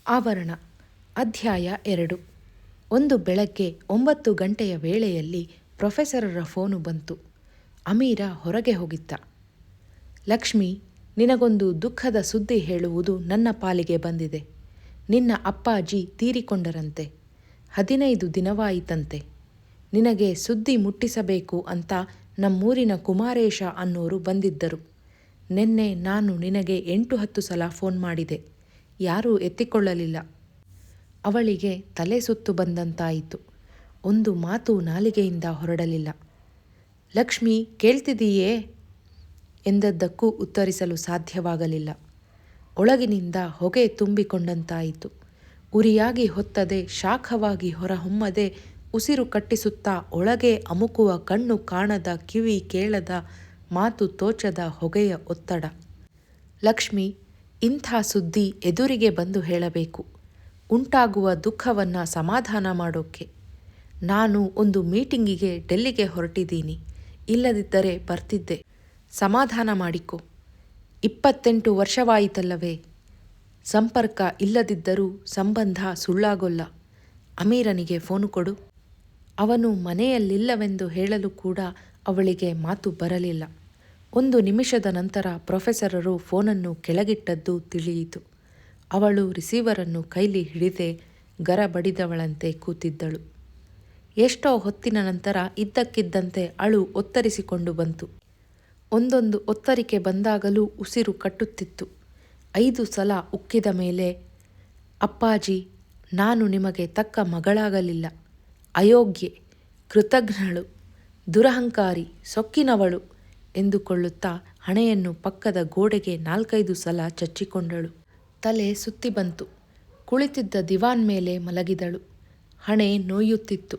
ಆವರಣ ಅಧ್ಯಾಯ 2. ಒಂದು ಬೆಳಗ್ಗೆ 9 ಗಂಟೆಯ ವೇಳೆಯಲ್ಲಿ ಪ್ರೊಫೆಸರರ ಫೋನು ಬಂತು. ಅಮೀರ ಹೊರಗೆ ಹೋಗಿದ್ದ. ಲಕ್ಷ್ಮಿ, ನಿನಗೊಂದು ದುಃಖದ ಸುದ್ದಿ ಹೇಳುವುದು ನನ್ನ ಪಾಲಿಗೆ ಬಂದಿದೆ. ನಿನ್ನ ಅಪ್ಪಾಜಿ ತೀರಿಕೊಂಡರಂತೆ. 15 ದಿನವಾಯಿತಂತೆ. ನಿನಗೆ ಸುದ್ದಿ ಮುಟ್ಟಿಸಬೇಕು ಅಂತ ನಮ್ಮೂರಿನ ಕುಮಾರೇಶ ಅನ್ನೋರು ಬಂದಿದ್ದರು. ನಿನ್ನೆ ನಾನು ನಿನಗೆ 8-10 ಸಲ ಫೋನ್ ಮಾಡಿದೆ. ಯಾರೂ ಎತ್ತಿಕೊಳ್ಳಲಿಲ್ಲ. ಅವಳಿಗೆ ತಲೆ ಸುತ್ತು ಬಂದಂತಾಯಿತು. ಒಂದು ಮಾತು ನಾಲಿಗೆಯಿಂದ ಹೊರಡಲಿಲ್ಲ. ಲಕ್ಷ್ಮಿ, ಕೇಳ್ತಿದೀಯೇ ಎಂದದ್ದಕ್ಕೂ ಉತ್ತರಿಸಲು ಸಾಧ್ಯವಾಗಲಿಲ್ಲ. ಒಳಗಿನಿಂದ ಹೊಗೆ ತುಂಬಿಕೊಂಡಂತಾಯಿತು. ಉರಿಯಾಗಿ ಹೊತ್ತದೆ, ಶಾಖವಾಗಿ ಹೊರಹೊಮ್ಮದೆ, ಉಸಿರು ಕಟ್ಟಿಸುತ್ತಾ ಒಳಗೆ ಅಮುಕುವ ಕಣ್ಣು ಕಾಣದ, ಕಿವಿ ಕೇಳದ, ಮಾತು ತೋಚದ ಹೊಗೆಯ ಒತ್ತಡ. ಲಕ್ಷ್ಮಿ, ಇಂಥ ಸುದ್ದಿ ಎದುರಿಗೆ ಬಂದು ಹೇಳಬೇಕು. ಉಂಟಾಗುವ ದುಃಖವನ್ನು ಸಮಾಧಾನ ಮಾಡೋಕ್ಕೆ. ನಾನು ಒಂದು ಮೀಟಿಂಗಿಗೆ ಡೆಲ್ಲಿಗೆ ಹೊರಟಿದ್ದೀನಿ. ಇಲ್ಲದಿದ್ದರೆ ಬರ್ತಿದ್ದೆ. ಸಮಾಧಾನ ಮಾಡಿಕೊ. 28 ವರ್ಷವಾಯಿತಲ್ಲವೇ. ಸಂಪರ್ಕ ಇಲ್ಲದಿದ್ದರೂ ಸಂಬಂಧ ಸುಳ್ಳಾಗೊಲ್ಲ. ಅಮೀರನಿಗೆ ಫೋನು ಕೊಡು. ಅವನು ಮನೆಯಲ್ಲಿಲ್ಲವೆಂದು ಹೇಳಲು ಕೂಡ ಅವಳಿಗೆ ಮಾತು ಬರಲಿಲ್ಲ. 1 ನಿಮಿಷದ ನಂತರ ಪ್ರೊಫೆಸರರು ಫೋನನ್ನು ಕೆಳಗಿಟ್ಟದ್ದು ತಿಳಿಯಿತು. ಅವಳು ರಿಸೀವರನ್ನು ಕೈಲಿ ಹಿಡಿದೇ ಗರಬಡಿದವಳಂತೆ ಕೂತಿದ್ದಳು. ಎಷ್ಟೋ ಹೊತ್ತಿನ ನಂತರ ಇದ್ದಕ್ಕಿದ್ದಂತೆ ಅಳು ಒತ್ತರಿಸಿಕೊಂಡು ಬಂತು. ಒಂದೊಂದು ಒತ್ತರಿಕೆ ಬಂದಾಗಲೂ ಉಸಿರು ಕಟ್ಟುತ್ತಿತ್ತು. 5 ಸಲ ಉಕ್ಕಿದ ಮೇಲೆ, ಅಪ್ಪಾಜಿ, ನಾನು ನಿಮಗೆ ತಕ್ಕ ಮಗಳಾಗಲಿಲ್ಲ. ಅಯೋಗ್ಯೆ, ಕೃತಜ್ಞಳು, ದುರಹಂಕಾರಿ, ಸೊಕ್ಕಿನವಳು ಎಂದುಕೊಳ್ಳುತ್ತಾ ಹಣೆಯನ್ನು ಪಕ್ಕದ ಗೋಡೆಗೆ 4-5 ಸಲ ಚಚ್ಚಿಕೊಂಡಳು. ತಲೆ ಸುತ್ತಿ ಬಂತು. ಕುಳಿತಿದ್ದ ದಿವಾನ್ ಮೇಲೆ ಮಲಗಿದಳು. ಹಣೆ ನೋಯುತ್ತಿತ್ತು.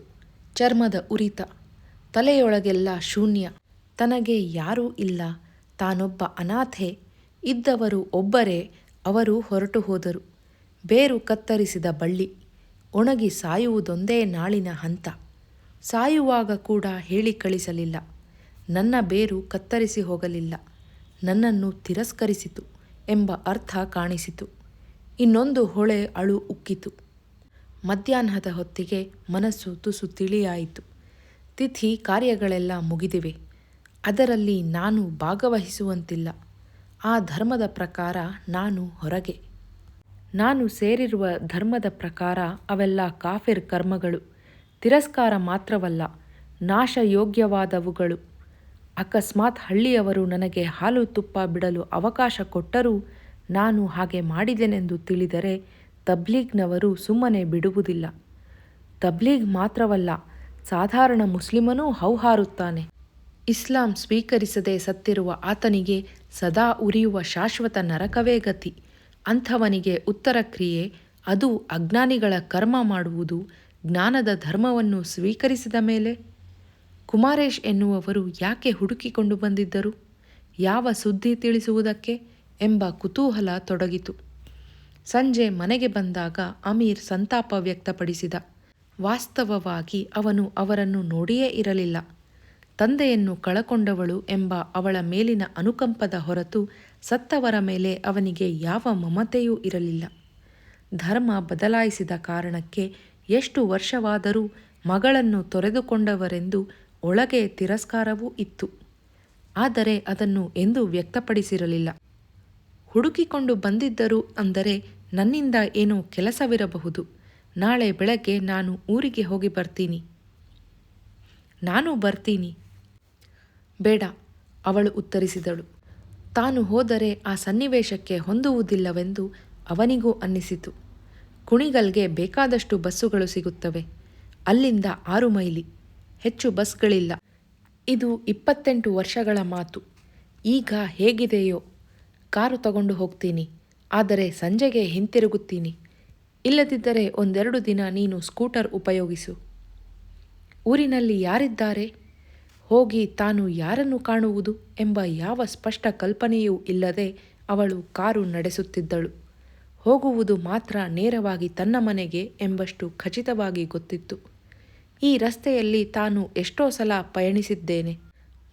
ಚರ್ಮದ ಉರಿತ. ತಲೆಯೊಳಗೆಲ್ಲ ಶೂನ್ಯ. ತನಗೆ ಯಾರೂ ಇಲ್ಲ. ತಾನೊಬ್ಬ ಅನಾಥೆ. ಇದ್ದವರು ಒಬ್ಬರೇ. ಅವರು ಹೊರಟು ಹೋದರು. ಬೇರು ಕತ್ತರಿಸಿದ ಬಳ್ಳಿ. ಒಣಗಿ ಸಾಯುವುದೊಂದೇ ನಾಳಿನ ಹಂತ. ಸಾಯುವಾಗ ಕೂಡ ಹೇಳಿ ಕಳಿಸಲಿಲ್ಲ. ನನ್ನ ಬೇರು ಕತ್ತರಿಸಿ ಹೋಗಲಿಲ್ಲ, ನನ್ನನ್ನು ತಿರಸ್ಕರಿಸಿತು ಎಂಬ ಅರ್ಥ ಕಾಣಿಸಿತು. ಇನ್ನೊಂದು ಹೊಳೆ ಅಳು ಉಕ್ಕಿತು. ಮಧ್ಯಾಹ್ನದ ಹೊತ್ತಿಗೆ ಮನಸ್ಸು ತುಸು ತಿಳಿಯಾಯಿತು. ತಿಥಿ ಕಾರ್ಯಗಳೆಲ್ಲ ಮುಗಿದಿವೆ. ಅದರಲ್ಲಿ ನಾನು ಭಾಗವಹಿಸುವಂತಿಲ್ಲ. ಆ ಧರ್ಮದ ಪ್ರಕಾರ ನಾನು ಹೊರಗೆ. ನಾನು ಸೇರಿರುವ ಧರ್ಮದ ಪ್ರಕಾರ ಅವೆಲ್ಲ ಕಾಫಿರ್ ಕರ್ಮಗಳು. ತಿರಸ್ಕಾರ ಮಾತ್ರವಲ್ಲ, ನಾಶಯೋಗ್ಯವಾದವುಗಳು. ಅಕಸ್ಮಾತ್ ಹಳ್ಳಿಯವರು ನನಗೆ ಹಾಲು ತುಪ್ಪ ಬಿಡಲು ಅವಕಾಶ ಕೊಟ್ಟರೂ ನಾನು ಹಾಗೆ ಮಾಡಿದೆನೆಂದು ತಿಳಿದರೆ ತಬ್ಲೀಗ್ನವರು ಸುಮ್ಮನೆ ಬಿಡುವುದಿಲ್ಲ. ತಬ್ಲೀಗ್ ಮಾತ್ರವಲ್ಲ, ಸಾಧಾರಣ ಮುಸ್ಲಿಮನೂ ಹೌಹಾರುತ್ತಾನೆ. ಇಸ್ಲಾಂ ಸ್ವೀಕರಿಸದೆ ಸತ್ತಿರುವ ಆತನಿಗೆ ಸದಾ ಉರಿಯುವ ಶಾಶ್ವತ ನರಕವೇ ಗತಿ. ಅಂಥವನಿಗೆ ಉತ್ತರ ಕ್ರಿಯೆ, ಅದು ಅಜ್ಞಾನಿಗಳ ಕರ್ಮ ಮಾಡುವುದು, ಜ್ಞಾನದ ಧರ್ಮವನ್ನು ಸ್ವೀಕರಿಸಿದ ಮೇಲೆ. ಕುಮಾರೇಶ್ ಎನ್ನುವವರು ಯಾಕೆ ಹುಡುಕಿಕೊಂಡು ಬಂದಿದ್ದರು? ಯಾವ ಸುದ್ದಿ ತಿಳಿಸುವುದಕ್ಕೆ ಎಂಬ ಕುತೂಹಲ ತೊಡಗಿತು. ಸಂಜೆ ಮನೆಗೆ ಬಂದಾಗ ಅಮೀರ್ ಸಂತಾಪ ವ್ಯಕ್ತಪಡಿಸಿದ. ವಾಸ್ತವವಾಗಿ ಅವನು ಅವರನ್ನು ನೋಡಿಯೇ ಇರಲಿಲ್ಲ. ತಂದೆಯನ್ನು ಕಳಕೊಂಡವಳು ಎಂಬ ಅವಳ ಮೇಲಿನ ಅನುಕಂಪದ ಹೊರತು ಸತ್ತವರ ಮೇಲೆ ಅವನಿಗೆ ಯಾವ ಮಮತೆಯೂ ಇರಲಿಲ್ಲ. ಧರ್ಮ ಬದಲಾಯಿಸಿದ ಕಾರಣಕ್ಕೆ ಎಷ್ಟು ವರ್ಷವಾದರೂ ಮಗಳನ್ನು ತೊರೆದುಕೊಂಡವರೆಂದು ಒಳಗೆ ತಿರಸ್ಕಾರವೂ ಇತ್ತು. ಆದರೆ ಅದನ್ನು ಎಂದೂ ವ್ಯಕ್ತಪಡಿಸಿರಲಿಲ್ಲ. ಹುಡುಕಿಕೊಂಡು ಬಂದಿದ್ದರು ಅಂದರೆ ನನ್ನಿಂದ ಏನೋ ಕೆಲಸವಿರಬಹುದು. ನಾಳೆ ಬೆಳಗ್ಗೆ ನಾನು ಊರಿಗೆ ಹೋಗಿ ಬರ್ತೀನಿ. ನಾನು ಬರ್ತೀನಿ. ಬೇಡ, ಅವಳು ಉತ್ತರಿಸಿದಳು. ತಾನು ಹೋದರೆ ಆ ಸನ್ನಿವೇಶಕ್ಕೆ ಹೊಂದುವುದಿಲ್ಲವೆಂದು ಅವನಿಗೂ ಅನ್ನಿಸಿತು. ಕುಣಿಗಲ್ಗೆ ಬೇಕಾದಷ್ಟು ಬಸ್ಸುಗಳು ಸಿಗುತ್ತವೆ. ಅಲ್ಲಿಂದ 6 ಮೈಲಿ. ಹೆಚ್ಚು ಬಸ್ಗಳಿಲ್ಲ. ಇದು 28 ವರ್ಷಗಳ ಮಾತು. ಈಗ ಹೇಗಿದೆಯೋ. ಕಾರು ತಗೊಂಡು ಹೋಗ್ತೀನಿ. ಆದರೆ ಸಂಜೆಗೆ ಹಿಂತಿರುಗುತ್ತೀನಿ. ಇಲ್ಲದಿದ್ದರೆ 1-2 ದಿನ ನೀನು ಸ್ಕೂಟರ್ ಉಪಯೋಗಿಸು. ಊರಿನಲ್ಲಿ ಯಾರಿದ್ದಾರೆ? ಹೋಗಿ ತಾನು ಯಾರನ್ನು ಕಾಣುವುದು ಎಂಬ ಯಾವ ಸ್ಪಷ್ಟ ಕಲ್ಪನೆಯೂ ಇಲ್ಲದೆ ಅವಳು ಕಾರು ನಡೆಸುತ್ತಿದ್ದಳು. ಹೋಗುವುದು ಮಾತ್ರ ನೇರವಾಗಿ ತನ್ನ ಮನೆಗೆ ಎಂಬಷ್ಟು ಖಚಿತವಾಗಿ ಗೊತ್ತಿತ್ತು. ಈ ರಸ್ತೆಯಲ್ಲಿ ತಾನು ಎಷ್ಟೋ ಸಲ ಪಯಣಿಸಿದ್ದೇನೆ.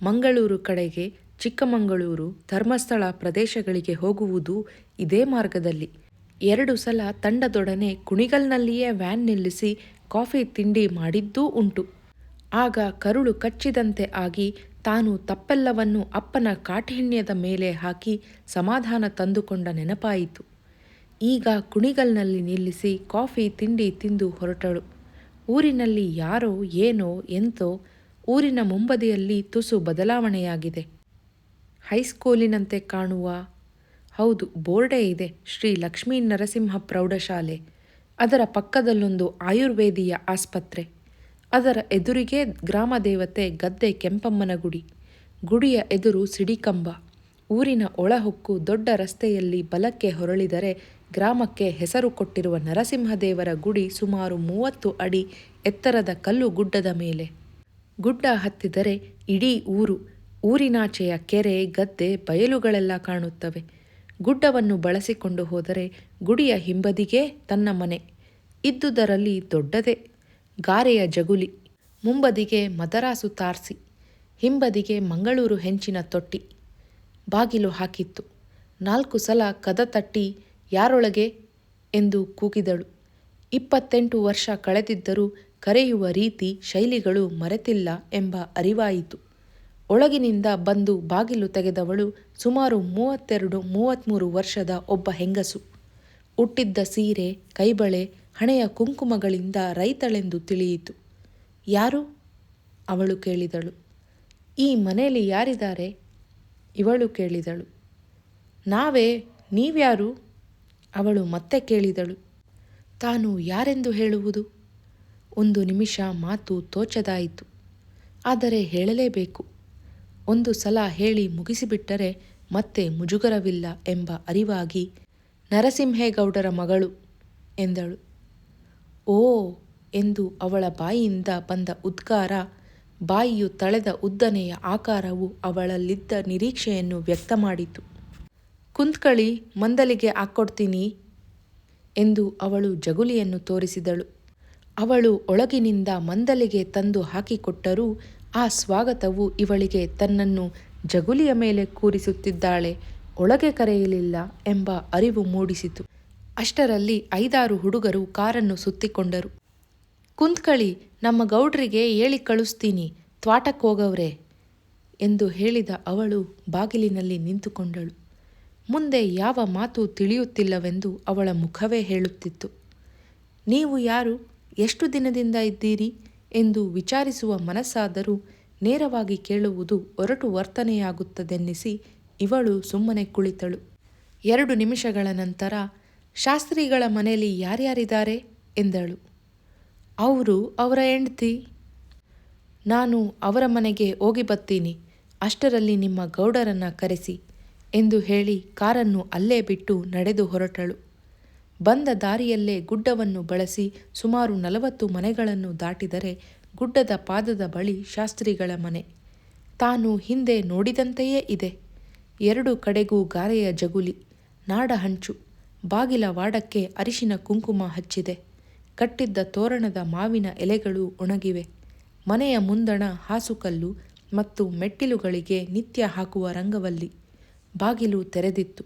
ಮಂಗಳೂರು ಕಡೆಗೆ, ಚಿಕ್ಕಮಗಳೂರು, ಧರ್ಮಸ್ಥಳ ಪ್ರದೇಶಗಳಿಗೆ ಹೋಗುವುದು ಇದೇ ಮಾರ್ಗದಲ್ಲಿ. 2 ಸಲ ತಂಡದೊಡನೆ ಕುಣಿಗಲ್ನಲ್ಲಿಯೇ ವ್ಯಾನ್ ನಿಲ್ಲಿಸಿ ಕಾಫಿ ತಿಂಡಿ ಮಾಡಿದ್ದೂ ಉಂಟು. ಆಗ ಕರುಳು ಕಚ್ಚಿದಂತೆ ಆಗಿ ತಾನು ತಪ್ಪೆಲ್ಲವನ್ನೂ ಅಪ್ಪನ ಕಾಠಿಣ್ಯದ ಮೇಲೆ ಹಾಕಿ ಸಮಾಧಾನ ತಂದುಕೊಂಡ ನೆನಪಾಯಿತು. ಈಗ ಕುಣಿಗಲ್ನಲ್ಲಿ ನಿಲ್ಲಿಸಿ ಕಾಫಿ ತಿಂಡಿ ತಿಂದು ಹೊರಟಳು. ಊರಿನಲ್ಲಿ ಯಾರೋ ಏನೋ ಎಂತೋ ಊರಿನ ಮುಂಬದಿಯಲ್ಲಿ ತುಸು ಬದಲಾವಣೆಯಾಗಿದೆ. ಹೈಸ್ಕೂಲಿನಂತೆ ಕಾಣುವ, ಹೌದು, ಬೋರ್ಡೇ ಇದೆ, ಶ್ರೀ ಲಕ್ಷ್ಮೀ ನರಸಿಂಹ ಪ್ರೌಢಶಾಲೆ. ಅದರ ಪಕ್ಕದಲ್ಲೊಂದು ಆಯುರ್ವೇದಿಯ ಆಸ್ಪತ್ರೆ. ಅದರ ಎದುರಿಗೆ ಗ್ರಾಮದೇವತೆ ಗದ್ದೆ ಕೆಂಪಮ್ಮನ ಗುಡಿ. ಗುಡಿಯ ಎದುರು ಸಿಡಿಕಂಬ. ಊರಿನ ಒಳಹೊಕ್ಕು ದೊಡ್ಡ ರಸ್ತೆಯಲ್ಲಿ ಬಲಕ್ಕೆ ಹೊರಳಿದರೆ ಗ್ರಾಮಕ್ಕೆ ಹೆಸರು ಕೊಟ್ಟಿರುವ ನರಸಿಂಹದೇವರ ಗುಡಿ ಸುಮಾರು 30 ಅಡಿ ಎತ್ತರದ ಕಲ್ಲು ಗುಡ್ಡದ ಮೇಲೆ. ಗುಡ್ಡ ಹತ್ತಿದರೆ ಇಡೀ ಊರು, ಊರಿನಾಚೆಯ ಕೆರೆ, ಗದ್ದೆ, ಬಯಲುಗಳೆಲ್ಲ ಕಾಣುತ್ತವೆ. ಗುಡ್ಡವನ್ನು ಬಳಸಿಕೊಂಡು ಹೋದರೆ ಗುಡಿಯ ಹಿಂಬದಿಗೇ ತನ್ನ ಮನೆ. ಇದ್ದುದರಲ್ಲಿ ದೊಡ್ಡದೇ, ಗಾರೆಯ ಜಗುಲಿ. ಮುಂಬದಿಗೆ ಮದರಾಸು ತಾರ್ಸಿ, ಹಿಂಬದಿಗೆ ಮಂಗಳೂರು ಹೆಂಚಿನ ತೊಟ್ಟಿ. ಬಾಗಿಲು ಹಾಕಿತ್ತು. 4 ಸಲ ಕದ ತಟ್ಟಿ ಯಾರೊಳಗೆ ಎಂದು ಕೂಗಿದಳು. 28 ವರ್ಷ ಕಳೆದಿದ್ದರೂ ಕರೆಯುವ ರೀತಿ ಶೈಲಿಗಳು ಮರೆತಿಲ್ಲ ಎಂಬ ಅರಿವಾಯಿತು. ಒಳಗಿನಿಂದ ಬಂದು ಬಾಗಿಲು ತೆಗೆದವಳು ಸುಮಾರು 32-33 ವರ್ಷದ ಒಬ್ಬ ಹೆಂಗಸು. ಉಟ್ಟಿದ್ದ ಸೀರೆ, ಕೈಬಳೆ, ಹಣೆಯ ಕುಂಕುಮಗಳಿಂದ ರೈತಳೆಂದು ತಿಳಿಯಿತು. ಯಾರು? ಅವಳು ಕೇಳಿದಳು. ಈ ಮನೆಯಲ್ಲಿ ಯಾರಿದ್ದಾರೆ? ಇವಳು ಕೇಳಿದಳು. ನಾವೇ, ನೀವ್ಯಾರು? ಅವಳು ಮತ್ತೆ ಕೇಳಿದಳು. ತಾನು ಯಾರೆಂದು ಹೇಳುವುದು? 1 ನಿಮಿಷ ಮಾತು ತೋಚದಾಯಿತು. ಆದರೆ ಹೇಳಲೇಬೇಕು. 1 ಸಲ ಹೇಳಿ ಮುಗಿಸಿಬಿಟ್ಟರೆ ಮತ್ತೆ ಮುಜುಗರವಿಲ್ಲ ಎಂಬ ಅರಿವಾಗಿ, ನರಸಿಂಹೇಗೌಡರ ಮಗಳು ಎಂದಳು. ಓ ಎಂದು ಅವಳ ಬಾಯಿಯಿಂದ ಬಂದ ಉದ್ಗಾರ, ಬಾಯಿಯು ತಳೆದ ಉದ್ದನೆಯ ಆಕಾರವು ಅವಳಲ್ಲಿದ್ದ ನಿರೀಕ್ಷೆಯನ್ನು ವ್ಯಕ್ತ ಮಾಡಿತು. ಕುಂತ್ಕಳಿ, ಮಂದಲಿಗೆ ಹಾಕ್ಕೊಡ್ತೀನಿ ಎಂದು ಅವಳು ಜಗುಲಿಯನ್ನು ತೋರಿಸಿದಳು. ಅವಳು ಒಳಗಿನಿಂದ ಮಂದಲಿಗೆ ತಂದು ಹಾಕಿಕೊಟ್ಟರೂ ಆ ಸ್ವಾಗತವು ಇವಳಿಗೆ ತನ್ನನ್ನು ಜಗುಲಿಯ ಮೇಲೆ ಕೂರಿಸುತ್ತಿದ್ದಾಳೆ, ಒಳಗೆ ಕರೆಯಲಿಲ್ಲ ಎಂಬ ಅರಿವು ಮೂಡಿಸಿತು. ಅಷ್ಟರಲ್ಲಿ 5-6 ಹುಡುಗರು ಕಾರನ್ನು ಸುತ್ತಿಕೊಂಡರು. ಕುಂತ್ಕಳಿ, ನಮ್ಮ ಗೌಡ್ರಿಗೆ ಹೇಳಿ ಕಳಿಸ್ತೀನಿ, ತ್ವಾಟಕ್ಕೋಗವ್ರೆ ಎಂದು ಹೇಳಿದ ಅವಳು ಬಾಗಿಲಿನಲ್ಲಿ ನಿಂತುಕೊಂಡಳು. ಮುಂದೆ ಯಾವ ಮಾತು ತಿಳಿಯುತ್ತಿಲ್ಲವೆಂದು ಅವಳ ಮುಖವೇ ಹೇಳುತ್ತಿತ್ತು. ನೀವು ಯಾರು? ಎಷ್ಟು ದಿನದಿಂದ ಇದ್ದೀರಿ ಎಂದು ವಿಚಾರಿಸುವ ಮನಸ್ಸಾದರೂ ನೇರವಾಗಿ ಕೇಳುವುದು ಒರಟು ವರ್ತನೆಯಾಗುತ್ತದೆನ್ನಿಸಿ ಇವಳು ಸುಮ್ಮನೆ ಕುಳಿತಳು. 2 ನಿಮಿಷಗಳ ನಂತರ, ಶಾಸ್ತ್ರಿಗಳ ಮನೆಯಲ್ಲಿ ಯಾರ್ಯಾರಿದ್ದಾರೆ ಎಂದಳು. ಅವರು, ಅವರ ಹೆಂಡ್ತಿ. ನಾನು ಅವರ ಮನೆಗೆ ಹೋಗಿ ಬರ್ತೀನಿ, ಅಷ್ಟರಲ್ಲಿ ನಿಮ್ಮ ಗೌಡರನ್ನು ಕರೆಸಿ ಎಂದು ಹೇಳಿ ಕಾರನ್ನು ಅಲ್ಲೇ ಬಿಟ್ಟು ನಡೆದು ಹೊರಟಳು. ಬಂದ ದಾರಿಯಲ್ಲೇ ಗುಡ್ಡವನ್ನು ಬಳಸಿ ಸುಮಾರು 40 ಮನೆಗಳನ್ನು ದಾಟಿದರೆ ಗುಡ್ಡದ ಪಾದದ ಬಳಿ ಶಾಸ್ತ್ರಿಗಳ ಮನೆ. ತಾನು ಹಿಂದೆ ನೋಡಿದಂತೆಯೇ ಇದೆ. 2 ಕಡೆಗೂ ಗಾರೆಯ ಜಗುಲಿ, ನಾಡ ಹಂಚು, ಬಾಗಿಲ ವಾಡಕ್ಕೆ ಅರಿಶಿನ ಕುಂಕುಮ ಹಚ್ಚಿದೆ. ಕಟ್ಟಿದ್ದ ತೋರಣದ ಮಾವಿನ ಎಲೆಗಳು ಒಣಗಿವೆ. ಮನೆಯ ಮುಂದಣ ಹಾಸುಕಲ್ಲು ಮತ್ತು ಮೆಟ್ಟಿಲುಗಳಿಗೆ ನಿತ್ಯ ಹಾಕುವ ರಂಗವಲ್ಲಿ. ಬಾಗಿಲು ತೆರೆದಿತ್ತು.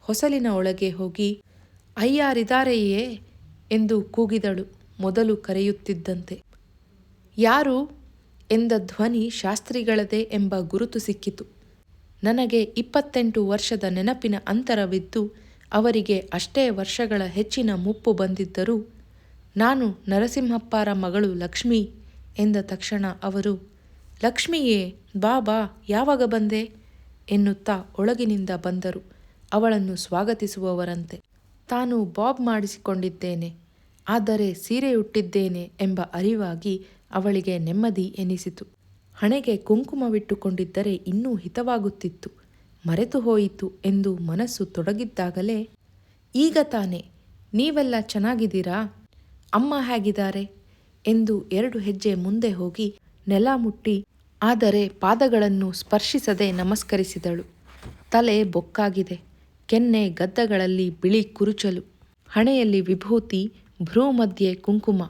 ಹೊಸಲಿನ ಒಳಗೆ ಹೋಗಿ, ಅಯ್ಯಾರಿದಾರೆಯೇ ಎಂದು ಕೂಗಿದಳು ಮೊದಲು ಕರೆಯುತ್ತಿದ್ದಂತೆ. ಯಾರು ಎಂದ ಧ್ವನಿ ಶಾಸ್ತ್ರಿಗಳದೇ ಎಂಬ ಗುರುತು ಸಿಕ್ಕಿತು. ನನಗೆ 28 ವರ್ಷದ ನೆನಪಿನ ಅಂತರವಿದ್ದು ಅವರಿಗೆ ಅಷ್ಟೇ ವರ್ಷಗಳ ಹೆಚ್ಚಿನ ಮುಪ್ಪು ಬಂದಿದ್ದರೂ ನಾನು ನರಸಿಂಹಪ್ಪರ ಮಗಳು ಲಕ್ಷ್ಮೀ ಎಂದ ತಕ್ಷಣ ಅವರು, ಲಕ್ಷ್ಮಿಯೇ, ಬಾ ಬಾ, ಯಾವಾಗ ಬಂದೆ ಎನ್ನುತ್ತಾ ಒಳಗಿನಿಂದ ಬಂದರು ಅವಳನ್ನು ಸ್ವಾಗತಿಸುವವರಂತೆ. ತಾನು ಬಾಬ್ ಮಾಡಿಸಿಕೊಂಡಿದ್ದೇನೆ, ಆದರೆ ಸೀರೆಯುಟ್ಟಿದ್ದೇನೆ ಎಂಬ ಅರಿವಾಗಿ ಅವಳಿಗೆ ನೆಮ್ಮದಿ ಎನಿಸಿತು. ಹಣೆಗೆ ಕುಂಕುಮವಿಟ್ಟುಕೊಂಡಿದ್ದರೆ ಇನ್ನೂ ಹಿತವಾಗುತ್ತಿತ್ತು, ಮರೆತು ಹೋಯಿತು ಎಂದು ಮನಸ್ಸು ತೊಡಗಿದ್ದಾಗಲೇ, ಈಗ ತಾನೆ, ನೀವೆಲ್ಲ ಚೆನ್ನಾಗಿದ್ದೀರಾ? ಅಮ್ಮ ಹೇಗಿದ್ದಾರೆ ಎಂದು 2 ಹೆಜ್ಜೆ ಮುಂದೆ ಹೋಗಿ ನೆಲ ಮುಟ್ಟಿ ಆದರೆ ಪಾದಗಳನ್ನು ಸ್ಪರ್ಶಿಸದೆ ನಮಸ್ಕರಿಸಿದಳು. ತಲೆ ಬೊಕ್ಕಾಗಿದೆ. ಕೆನ್ನೆ ಗದ್ದಗಳಲ್ಲಿ ಬಿಳಿ ಕುರುಚಲು, ಹಣೆಯಲ್ಲಿ ವಿಭೂತಿ, ಭ್ರೂ ಮಧ್ಯೆ ಕುಂಕುಮ.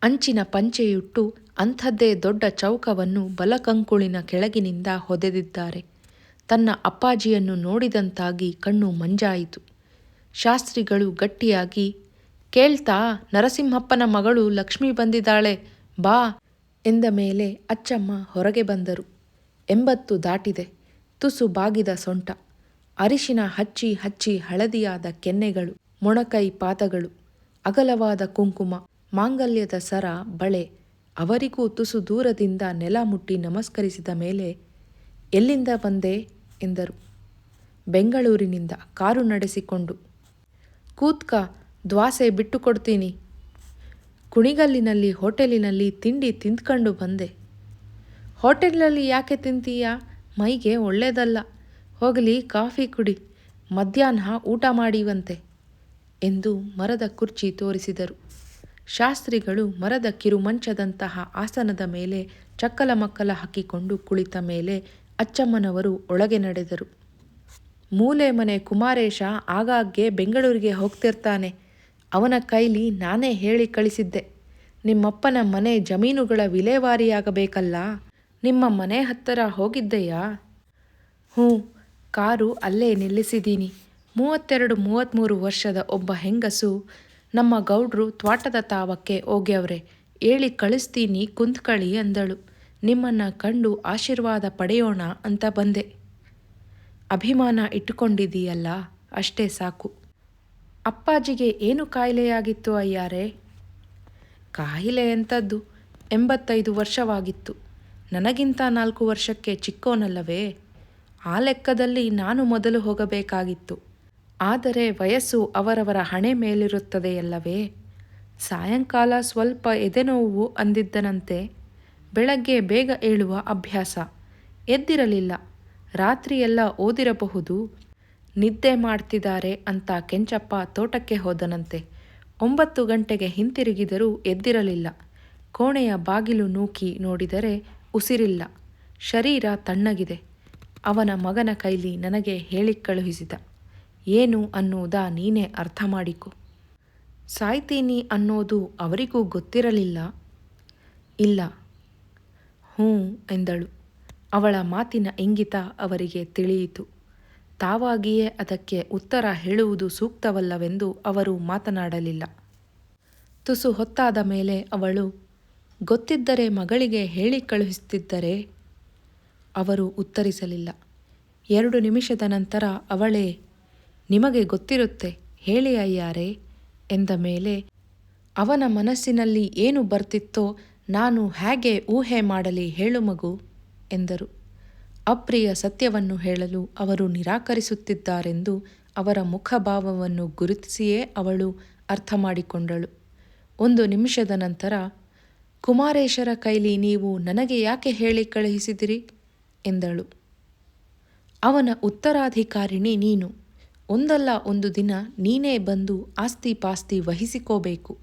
ಅಂಚಿನ ಪಂಚೆಯುಟ್ಟು ಅಂಥದ್ದೇ ದೊಡ್ಡ ಚೌಕವನ್ನು ಬಲಕಂಕುಳಿನ ಕೆಳಗಿನಿಂದ ಹೊದೆದಿದ್ದಾರೆ. ತನ್ನ ಅಪ್ಪಾಜಿಯನ್ನು ನೋಡಿದಂತಾಗಿ ಕಣ್ಣು ಮಂಜಾಯಿತು. ಶಾಸ್ತ್ರಿಗಳು ಗಟ್ಟಿಯಾಗಿ, ಕೇಳ್ತಾ, ನರಸಿಂಹಪ್ಪನ ಮಗಳು ಲಕ್ಷ್ಮಿ ಬಂದಿದ್ದಾಳೆ, ಬಾ ಎಂದ ಮೇಲೆ ಅಚ್ಚಮ್ಮ ಹೊರಗೆ ಬಂದರು. 80 ದಾಟಿದೆ. ತುಸು ಬಾಗಿದ ಸೊಂಟ, ಅರಿಶಿನ ಹಚ್ಚಿ ಹಚ್ಚಿ ಹಳದಿಯಾದ ಕೆನ್ನೆಗಳು, ಮೊಣಕೈ ಪಾದಗಳು, ಅಗಲವಾದ ಕುಂಕುಮ, ಮಾಂಗಲ್ಯದ ಸರ, ಬಳೆ. ಅವರಿಗೂ ತುಸು ದೂರದಿಂದ ನೆಲ ಮುಟ್ಟಿ ನಮಸ್ಕರಿಸಿದ ಮೇಲೆ, ಎಲ್ಲಿಂದ ಬಂದೆ ಎಂದರು. ಬೆಂಗಳೂರಿನಿಂದ, ಕಾರು ನಡೆಸಿಕೊಂಡು. ಕೂತ್ಕ, ದ್ವಾಸೆ ಬಿಟ್ಟು ಕೊಡ್ತೀನಿ. ಕುಣಿಗಲ್ಲಿನಲ್ಲಿ ಹೋಟೆಲಿನಲ್ಲಿ ತಿಂಡಿ ತಿಂದ್ಕೊಂಡು ಬಂದೆ. ಹೋಟೆಲ್ನಲ್ಲಿ ಯಾಕೆ ತಿಂತೀಯಾ? ಮೈಗೆ ಒಳ್ಳೆಯದಲ್ಲ. ಹೋಗಲಿ, ಕಾಫಿ ಕುಡಿ, ಮಧ್ಯಾಹ್ನ ಊಟ ಮಾಡಿವಂತೆ ಎಂದು ಮರದ ಕುರ್ಚಿ ತೋರಿಸಿದರು. ಶಾಸ್ತ್ರಿಗಳು ಮರದ ಕಿರುಮಂಚದಂತಹ ಆಸನದ ಮೇಲೆ ಚಕ್ಕಲಮಕ್ಕಲ ಹಾಕಿಕೊಂಡು ಕುಳಿತ ಮೇಲೆ ಅಚ್ಚಮ್ಮನವರು ಒಳಗೆ ನಡೆದರು. ಮೂಲೆ ಮನೆ ಕುಮಾರೇಶ ಆಗಾಗ್ಗೆ ಬೆಂಗಳೂರಿಗೆ ಹೋಗ್ತಿರ್ತಾನೆ. ಅವನ ಕೈಲಿ ನಾನೇ ಹೇಳಿ ಕಳಿಸಿದ್ದೆ. ನಿಮ್ಮಪ್ಪನ ಮನೆ ಜಮೀನುಗಳ ವಿಲೇವಾರಿಯಾಗಬೇಕಲ್ಲ. ನಿಮ್ಮ ಮನೆ ಹತ್ತಿರ ಹೋಗಿದ್ದೆಯಾ? ಹ್ಞೂ, ಕಾರು ಅಲ್ಲೇ ನಿಲ್ಲಿಸಿದ್ದೀನಿ. 32-33 ವರ್ಷದ ಒಬ್ಬ ಹೆಂಗಸು, ನಮ್ಮ ಗೌಡ್ರು ತ್ವಾಟದ ತಾವಕ್ಕೆ ಹೋಗ್ಯವ್ರೆ, ಹೇಳಿ ಕಳಿಸ್ತೀನಿ ಕುಂತ್ಕಳಿ ಅಂದಳು. ನಿಮ್ಮನ್ನು ಕಂಡು ಆಶೀರ್ವಾದ ಪಡೆಯೋಣ ಅಂತ ಬಂದೆ. ಅಭಿಮಾನ ಇಟ್ಟುಕೊಂಡಿದ್ದೀಯಲ್ಲ, ಅಷ್ಟೇ ಸಾಕು. ಅಪ್ಪಾಜಿಗೆ ಏನು ಕಾಯಿಲೆಯಾಗಿತ್ತು ಅಯ್ಯಾರೆ? ಕಾಯಿಲೆ ಎಂಥದ್ದು, 85 ವರ್ಷವಾಗಿತ್ತು. ನನಗಿಂತ 4 ವರ್ಷಕ್ಕೆ ಚಿಕ್ಕೋನಲ್ಲವೇ? ಆ ಲೆಕ್ಕದಲ್ಲಿ ನಾನು ಮೊದಲು ಹೋಗಬೇಕಾಗಿತ್ತು. ಆದರೆ ವಯಸ್ಸು ಅವರವರ ಹಣೆ ಮೇಲಿರುತ್ತದೆಯಲ್ಲವೇ? ಸಾಯಂಕಾಲ ಸ್ವಲ್ಪ ಎದೆನೋವು ಅಂದಿದ್ದನಂತೆ. ಬೆಳಗ್ಗೆ ಬೇಗ ಏಳುವ ಅಭ್ಯಾಸ. ಎದ್ದಿರಲಿಲ್ಲ. ರಾತ್ರಿಯೆಲ್ಲ ಓದಿರಬಹುದು. ನಿದ್ದೆ ಮಾಡ್ತಿದ್ದಾರೆ ಅಂತ ಕೆಂಚಪ್ಪ ತೋಟಕ್ಕೆ ಹೋದನಂತೆ. 9 ಗಂಟೆಗೆ ಹಿಂತಿರುಗಿದರೂ ಎದ್ದಿರಲಿಲ್ಲ. ಕೋಣೆಯ ಬಾಗಿಲು ನೂಕಿ ನೋಡಿದರೆ ಉಸಿರಿಲ್ಲ. ಶರೀರ ತಣ್ಣಗಿದೆ. ಅವನ ಮಗನ ಕೈಲಿ ನನಗೆ ಹೇಳಿ ಕಳುಹಿಸಿದ. ಏನು ಅನ್ನುವುದ ನೀನೇ ಅರ್ಥ ಮಾಡಿಕೊ. ಸಾಯ್ತೀನಿ ಅನ್ನೋದು ಅವರಿಗೂ ಗೊತ್ತಿರಲಿಲ್ಲ. ಇಲ್ಲ. ಹ್ಞೂ ಎಂದಳು. ಅವಳ ಮಾತಿನ ಇಂಗಿತ ಅವರಿಗೆ ತಿಳಿಯಿತು. ತಾವಾಗಿಯೇ ಅದಕ್ಕೆ ಉತ್ತರ ಹೇಳುವುದು ಸೂಕ್ತವಲ್ಲವೆಂದು ಅವರು ಮಾತನಾಡಲಿಲ್ಲ. ತುಸು ಹೊತ್ತಾದ ಮೇಲೆ ಅವಳು, ಗೊತ್ತಿದ್ದರೆ ಮಗಳಿಗೆ ಹೇಳಿ ಕಳುಹಿಸುತ್ತಿದ್ದರೆ? ಅವರು ಉತ್ತರಿಸಲಿಲ್ಲ. 2 ನಿಮಿಷದ ನಂತರ ಅವಳೇ, ನಿಮಗೆ ಗೊತ್ತಿರುತ್ತೆ, ಹೇಳಿ ಅಯ್ಯಾರೆ ಎಂದ ಮೇಲೆ ಅವನ ಮನಸ್ಸಿನಲ್ಲಿ ಏನು ಬರ್ತಿತ್ತೋ ನಾನು ಹೇಗೆ ಊಹೆ ಮಾಡಲಿ ಹೇಳು ಮಗು ಎಂದರು. ಅಪ್ರಿಯ ಸತ್ಯವನ್ನು ಹೇಳಲು ಅವರು ನಿರಾಕರಿಸುತ್ತಿದ್ದಾರೆಂದು ಅವರ ಮುಖಭಾವವನ್ನು ಗುರುತಿಸಿಯೇ ಅವಳು ಅರ್ಥ ಮಾಡಿಕೊಂಡಳು. 1 ನಿಮಿಷದ ನಂತರ, ಕುಮಾರೇಶರ ಕೈಲಿ ನೀವು ನನಗೆ ಯಾಕೆ ಹೇಳಿ ಕಳುಹಿಸಿದಿರಿ ಎಂದಳು. ಅವನ ಉತ್ತರಾಧಿಕಾರಿಣಿ ನೀನು. ಒಂದಲ್ಲ ಒಂದು ದಿನ ನೀನೇ ಬಂದು ಆಸ್ತಿ ಪಾಸ್ತಿ ವಹಿಸಿಕೋಬೇಕು.